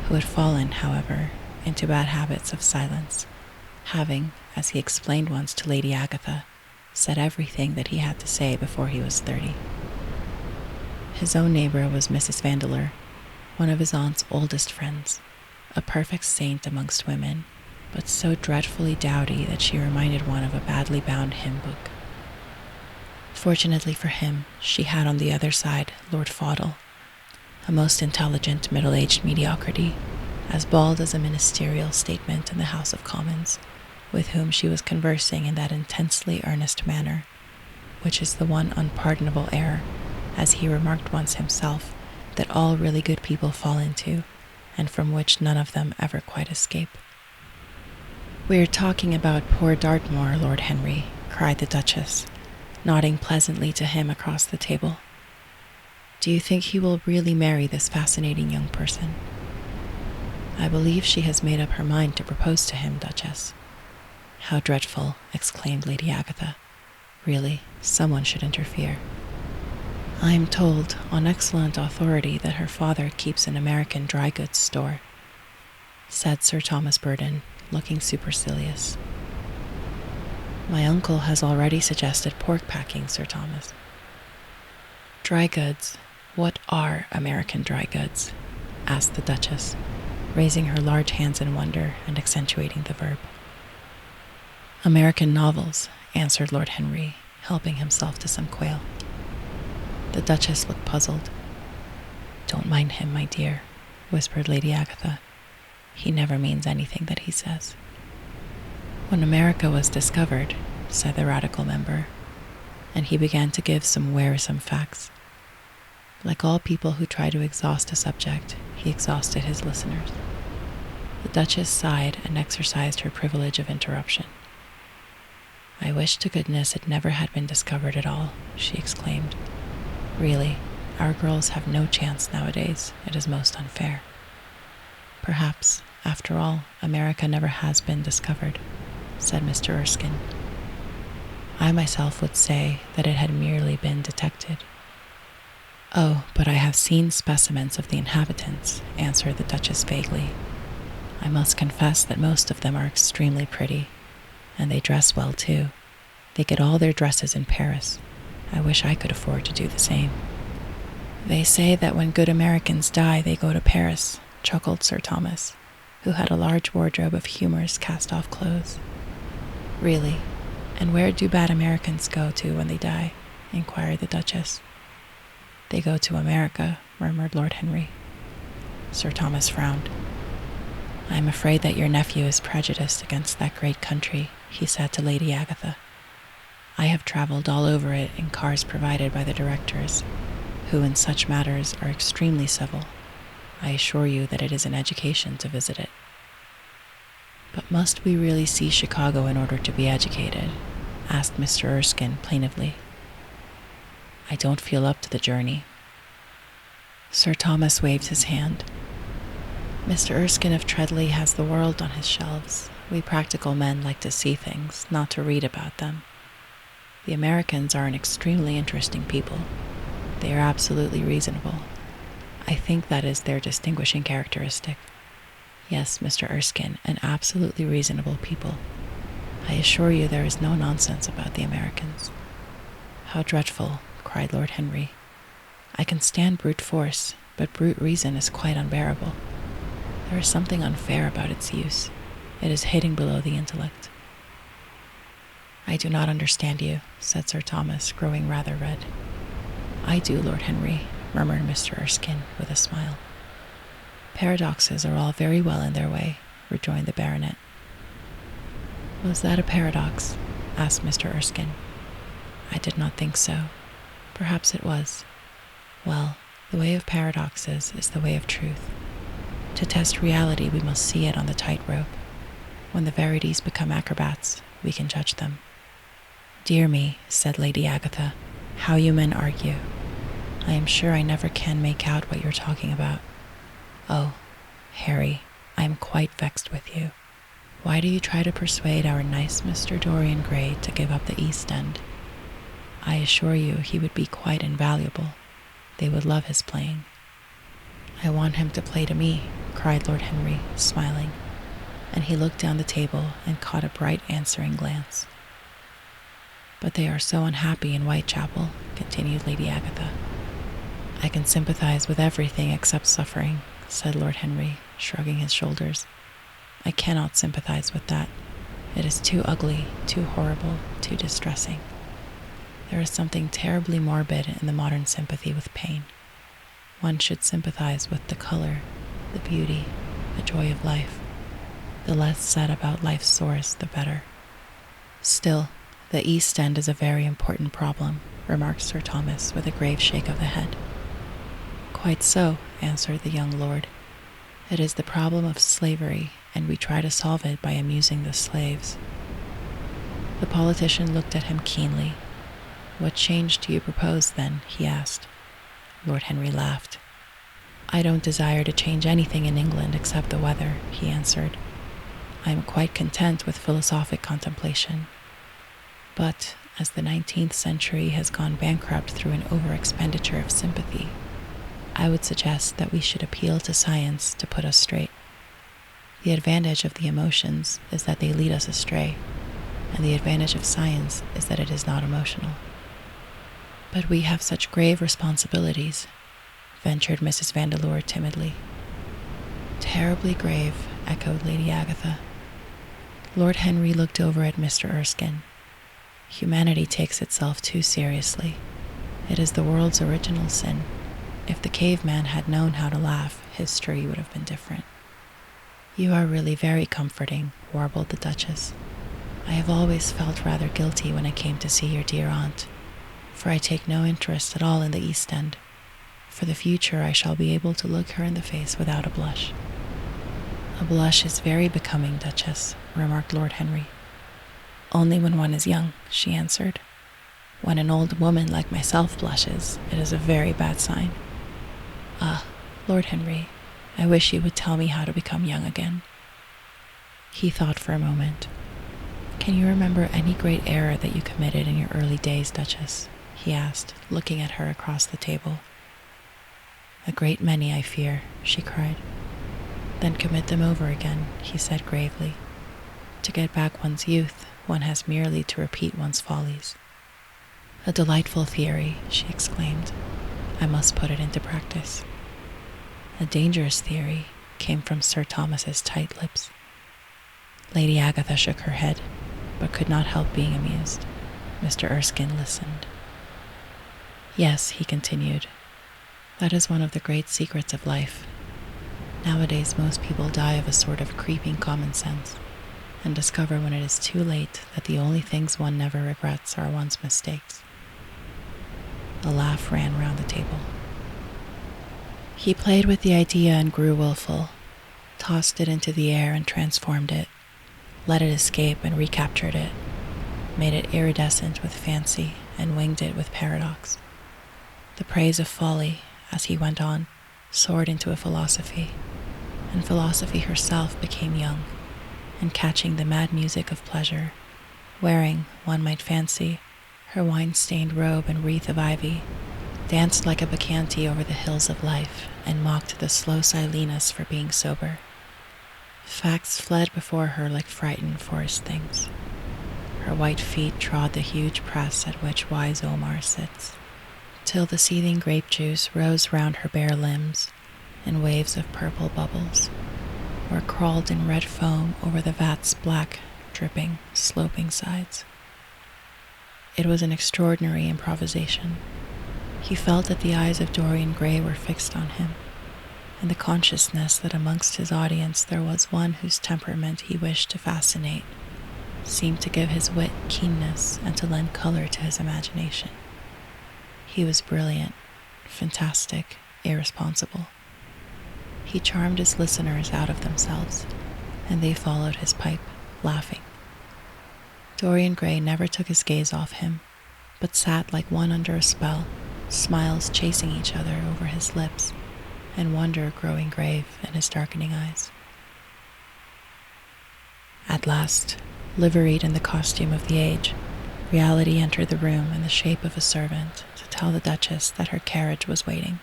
who had fallen, however, into bad habits of silence, having, as he explained once to Lady Agatha, said everything that he had to say before he was 30. His own neighbor was Mrs. Vandeleur, one of his aunt's oldest friends, a perfect saint amongst women, but so dreadfully dowdy that she reminded one of a badly bound hymn book. Fortunately for him, she had on the other side Lord Faudel, a most intelligent middle-aged mediocrity, as bald as a ministerial statement in the House of Commons, with whom she was conversing in that intensely earnest manner, which is the one unpardonable error, as he remarked once himself, that all really good people fall into, and from which none of them ever quite escape. "We're talking about poor Dartmoor, Lord Henry," cried the Duchess, nodding pleasantly to him across the table. "Do you think he will really marry this fascinating young person?" "I believe she has made up her mind to propose to him, Duchess." "How dreadful," exclaimed Lady Agatha. "Really, someone should interfere." "I am told, on excellent authority, that her father keeps an American dry goods store," said Sir Thomas Burden, looking supercilious. "My uncle has already suggested pork packing, Sir Thomas." "Dry goods? What are American dry goods?" asked the Duchess, raising her large hands in wonder and accentuating the verb. "American novels," answered Lord Henry, helping himself to some quail. The Duchess looked puzzled. "Don't mind him, my dear," whispered Lady Agatha. "He never means anything that he says." "When America was discovered," said the Radical member, and he began to give some wearisome facts. Like all people who try to exhaust a subject, he exhausted his listeners. The Duchess sighed and exercised her privilege of interruption. "I wish to goodness it never had been discovered at all," she exclaimed. "Really, our girls have no chance nowadays. It is most unfair. Perhaps, after all, America never has been discovered," said Mr. Erskine. "I myself would say that it had merely been detected." "Oh, but I have seen specimens of the inhabitants," answered the Duchess vaguely. "I must confess that most of them are extremely pretty, and they dress well too. They get all their dresses in Paris. I wish I could afford to do the same." "They say that when good Americans die, they go to Paris," chuckled Sir Thomas, who had a large wardrobe of humorous cast-off clothes. "Really? And where do bad Americans go to when they die?" inquired the Duchess. "They go to America," murmured Lord Henry. Sir Thomas frowned. "I am afraid that your nephew is prejudiced against that great country," he said to Lady Agatha. "I have traveled all over it in cars provided by the directors, who in such matters are extremely civil. I assure you that it is an education to visit it." "But must we really see Chicago in order to be educated?" asked Mr. Erskine plaintively. "I don't feel up to the journey." Sir Thomas waved his hand. "Mr. Erskine of Treadley has the world on his shelves. We practical men like to see things, not to read about them. The Americans are an extremely interesting people. They are absolutely reasonable. I think that is their distinguishing characteristic. Yes, Mr. Erskine, an absolutely reasonable people. I assure you there is no nonsense about the Americans." "How dreadful," cried Lord Henry. "I can stand brute force, but brute reason is quite unbearable. There is something unfair about its use. It is hitting below the intellect." "I do not understand you," said Sir Thomas, growing rather red. "I do, Lord Henry," murmured Mr. Erskine with a smile. "Paradoxes are all very well in their way," rejoined the baronet. "Was that a paradox?" asked Mr. Erskine. "I did not think so. Perhaps it was. Well, the way of paradoxes is the way of truth. To test reality, we must see it on the tightrope. When the verities become acrobats, we can judge them." "Dear me," said Lady Agatha, "how you men argue. I am sure I never can make out what you're talking about. Oh, Harry, I am quite vexed with you. Why do you try to persuade our nice Mr. Dorian Gray to give up the East End? I assure you he would be quite invaluable. They would love his playing." "I want him to play to me," cried Lord Henry, smiling, and he looked down the table and caught a bright answering glance. "But they are so unhappy in Whitechapel," continued Lady Agatha. "I can sympathize with everything except suffering," said Lord Henry, shrugging his shoulders. "I cannot sympathize with that. It is too ugly, too horrible, too distressing. There is something terribly morbid in the modern sympathy with pain. One should sympathize with the color, the beauty, the joy of life. The less said about life's source, the better. Still, the East End is a very important problem, remarked Sir Thomas with a grave shake of the head. Quite so, answered the young lord. It is the problem of slavery, and we try to solve it by amusing the slaves. The politician looked at him keenly. What change do you propose, then? He asked. Lord Henry laughed. I don't desire to change anything in England except the weather, he answered. I am quite content with philosophic contemplation. But, as the 19th century has gone bankrupt through an over-expenditure of sympathy, I would suggest that we should appeal to science to put us straight. The advantage of the emotions is that they lead us astray, and the advantage of science is that it is not emotional. But we have such grave responsibilities, ventured Mrs. Vandeleur timidly. Terribly grave, echoed Lady Agatha. Lord Henry looked over at Mr. Erskine. Humanity takes itself too seriously. It is the world's original sin. If the caveman had known how to laugh, his story would have been different. You are really very comforting, warbled the Duchess. I have always felt rather guilty when I came to see your dear aunt, for I take no interest at all in the East End. For the future I shall be able to look her in the face without a blush. A blush is very becoming, Duchess, remarked Lord Henry. Only when one is young, she answered. When an old woman like myself blushes, it is a very bad sign. Ah, Lord Henry, I wish you would tell me how to become young again. He thought for a moment. Can you remember any great error that you committed in your early days, Duchess? He asked, looking at her across the table. A great many, I fear, she cried. Then commit them over again, he said gravely. To get back one's youth, one has merely to repeat one's follies. A delightful theory, she exclaimed. I must put it into practice. A dangerous theory came from Sir Thomas's tight lips. Lady Agatha shook her head, but could not help being amused. Mr. Erskine listened. Yes, he continued, that is one of the great secrets of life. Nowadays most people die of a sort of creeping common sense, and discover when it is too late that the only things one never regrets are one's mistakes. A laugh ran round the table. He played with the idea and grew willful, tossed it into the air and transformed it, let it escape and recaptured it, made it iridescent with fancy and winged it with paradox. The praise of folly, as he went on, soared into a philosophy, and philosophy herself became young, and catching the mad music of pleasure, wearing, one might fancy, her wine-stained robe and wreath of ivy, danced like a bacchante over the hills of life, and mocked the slow Silenus for being sober. Facts fled before her like frightened forest things. Her white feet trod the huge press at which wise Omar sits, till the seething grape juice rose round her bare limbs in waves of purple bubbles, or crawled in red foam over the vat's black, dripping, sloping sides. It was an extraordinary improvisation. He felt that the eyes of Dorian Gray were fixed on him, and the consciousness that amongst his audience there was one whose temperament he wished to fascinate seemed to give his wit keenness and to lend color to his imagination. He was brilliant, fantastic, irresponsible. He charmed his listeners out of themselves, and they followed his pipe, laughing. Dorian Gray never took his gaze off him, but sat like one under a spell, smiles chasing each other over his lips, and wonder growing grave in his darkening eyes. At last, liveried in the costume of the age, reality entered the room in the shape of a servant to tell the Duchess that her carriage was waiting.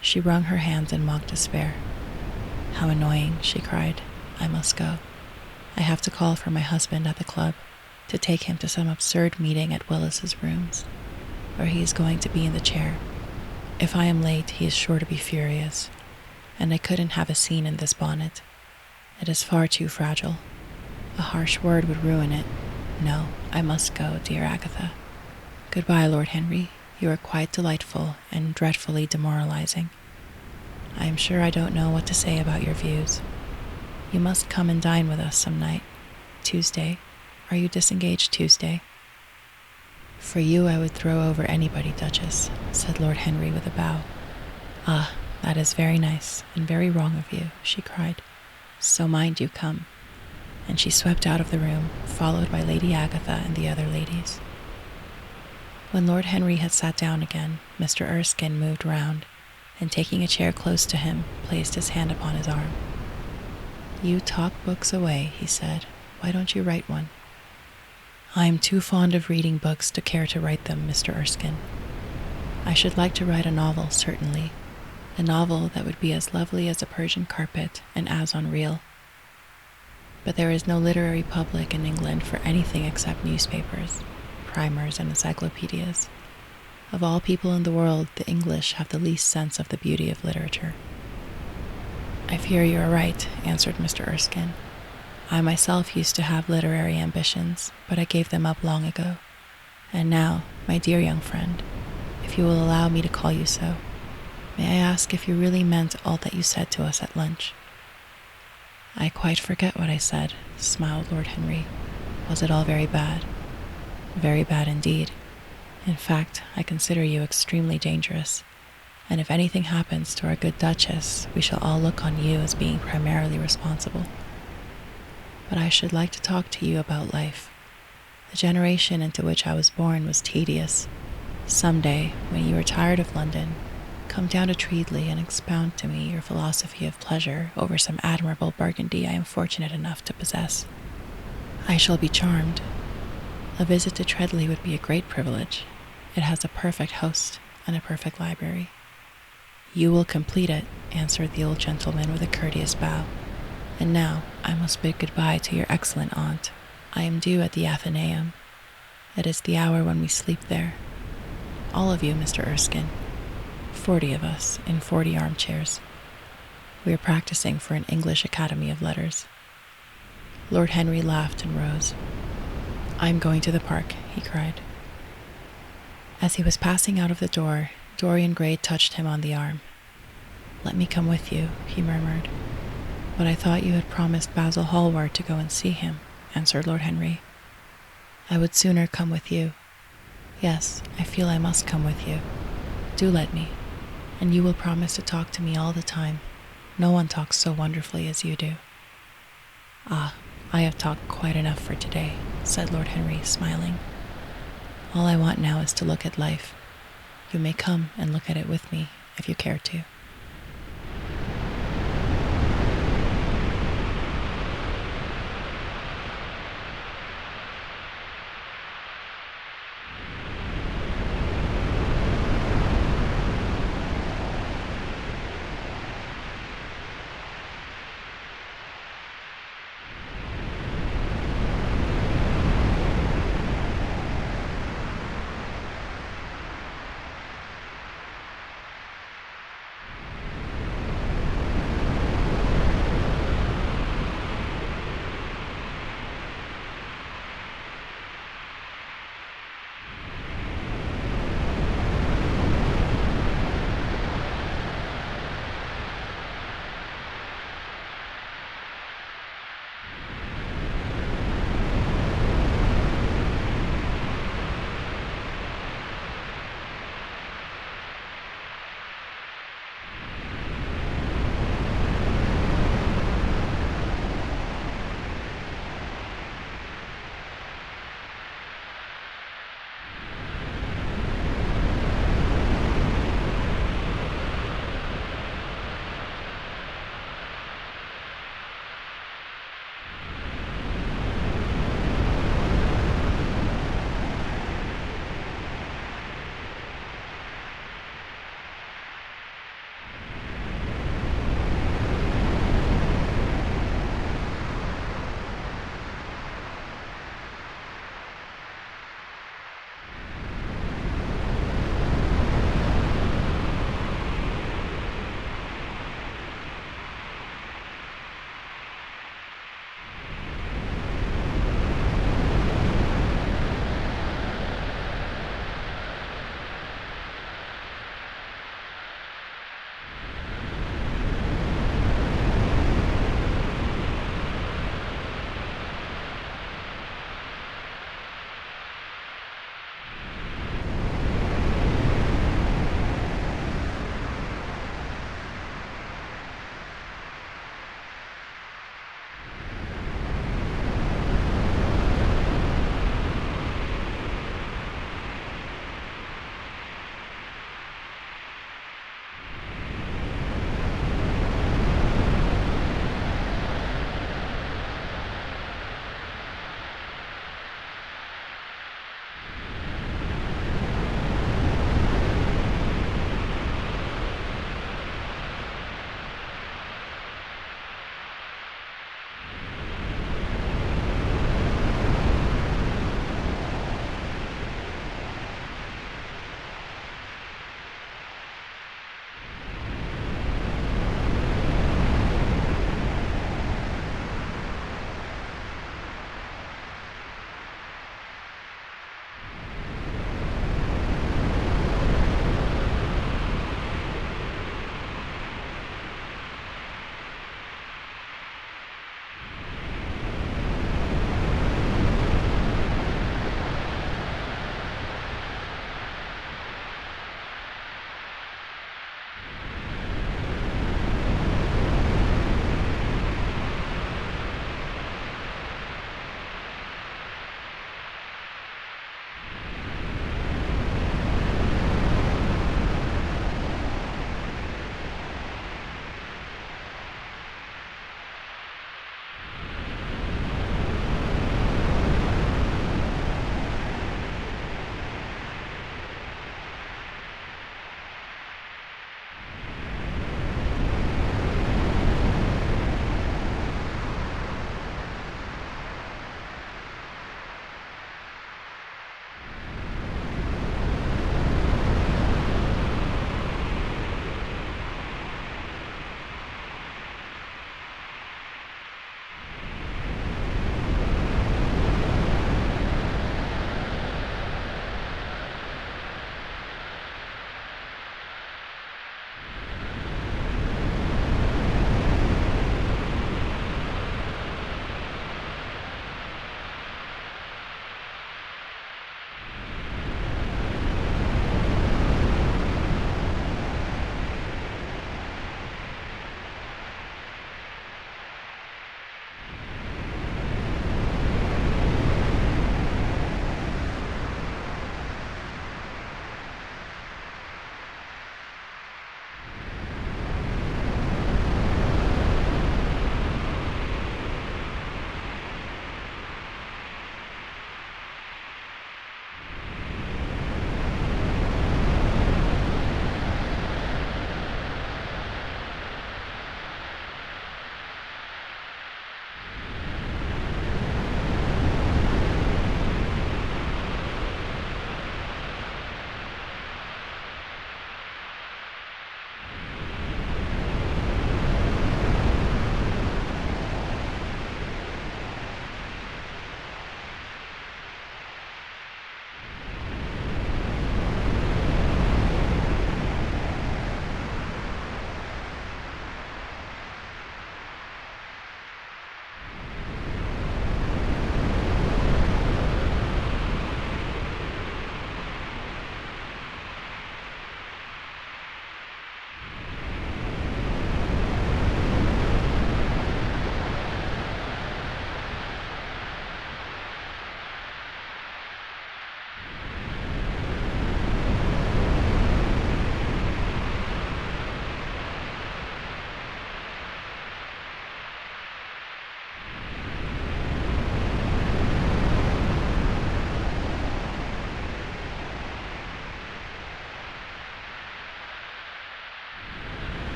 She wrung her hands in mock despair. How annoying, she cried. I must go. I have to call for my husband at the club, to take him to some absurd meeting at Willis's rooms, where he is going to be in the chair. If I am late, he is sure to be furious, and I couldn't have a scene in this bonnet. It is far too fragile. A harsh word would ruin it. No, I must go, dear Agatha. Goodbye, Lord Henry. You are quite delightful and dreadfully demoralizing. I am sure I don't know what to say about your views. You must come and dine with us some night. Tuesday. Are you disengaged Tuesday? For you I would throw over anybody, Duchess, said Lord Henry with a bow. Ah, that is very nice and very wrong of you, she cried. So mind you come. And she swept out of the room, followed by Lady Agatha and the other ladies. When Lord Henry had sat down again, Mr. Erskine moved round, and taking a chair close to him, placed his hand upon his arm. You talk books away, he said. Why don't you write one? I am too fond of reading books to care to write them, Mr. Erskine. I should like to write a novel, certainly. A novel that would be as lovely as a Persian carpet and as unreal. But there is no literary public in England for anything except newspapers, primers, and encyclopedias. Of all people in the world, the English have the least sense of the beauty of literature. I fear you are right, answered Mr. Erskine. I myself used to have literary ambitions, but I gave them up long ago. And now, my dear young friend, if you will allow me to call you so, may I ask if you really meant all that you said to us at lunch? I quite forget what I said, smiled Lord Henry. Was it all very bad? Very bad indeed. In fact, I consider you extremely dangerous, and if anything happens to our good Duchess, we shall all look on you as being primarily responsible. But I should like to talk to you about life. The generation into which I was born was tedious. Some day, when you are tired of London, come down to Treadley and expound to me your philosophy of pleasure over some admirable Burgundy I am fortunate enough to possess. I shall be charmed. A visit to Treadley would be a great privilege. It has a perfect host and a perfect library. You will complete it, answered the old gentleman with a courteous bow. And now I must bid goodbye to your excellent aunt. I am due at the Athenaeum. It is the hour when we sleep there. All of you, Mr. Erskine. 40 of us in 40 armchairs. We are practicing for an English Academy of Letters. Lord Henry laughed and rose. I am going to the park, he cried. As he was passing out of the door, Dorian Gray touched him on the arm. Let me come with you, he murmured. But I thought you had promised Basil Hallward to go and see him, answered Lord Henry. I would sooner come with you. Yes, I feel I must come with you. Do let me, and you will promise to talk to me all the time. No one talks so wonderfully as you do. Ah, I have talked quite enough for today, said Lord Henry, smiling. All I want now is to look at life. You may come and look at it with me, if you care to.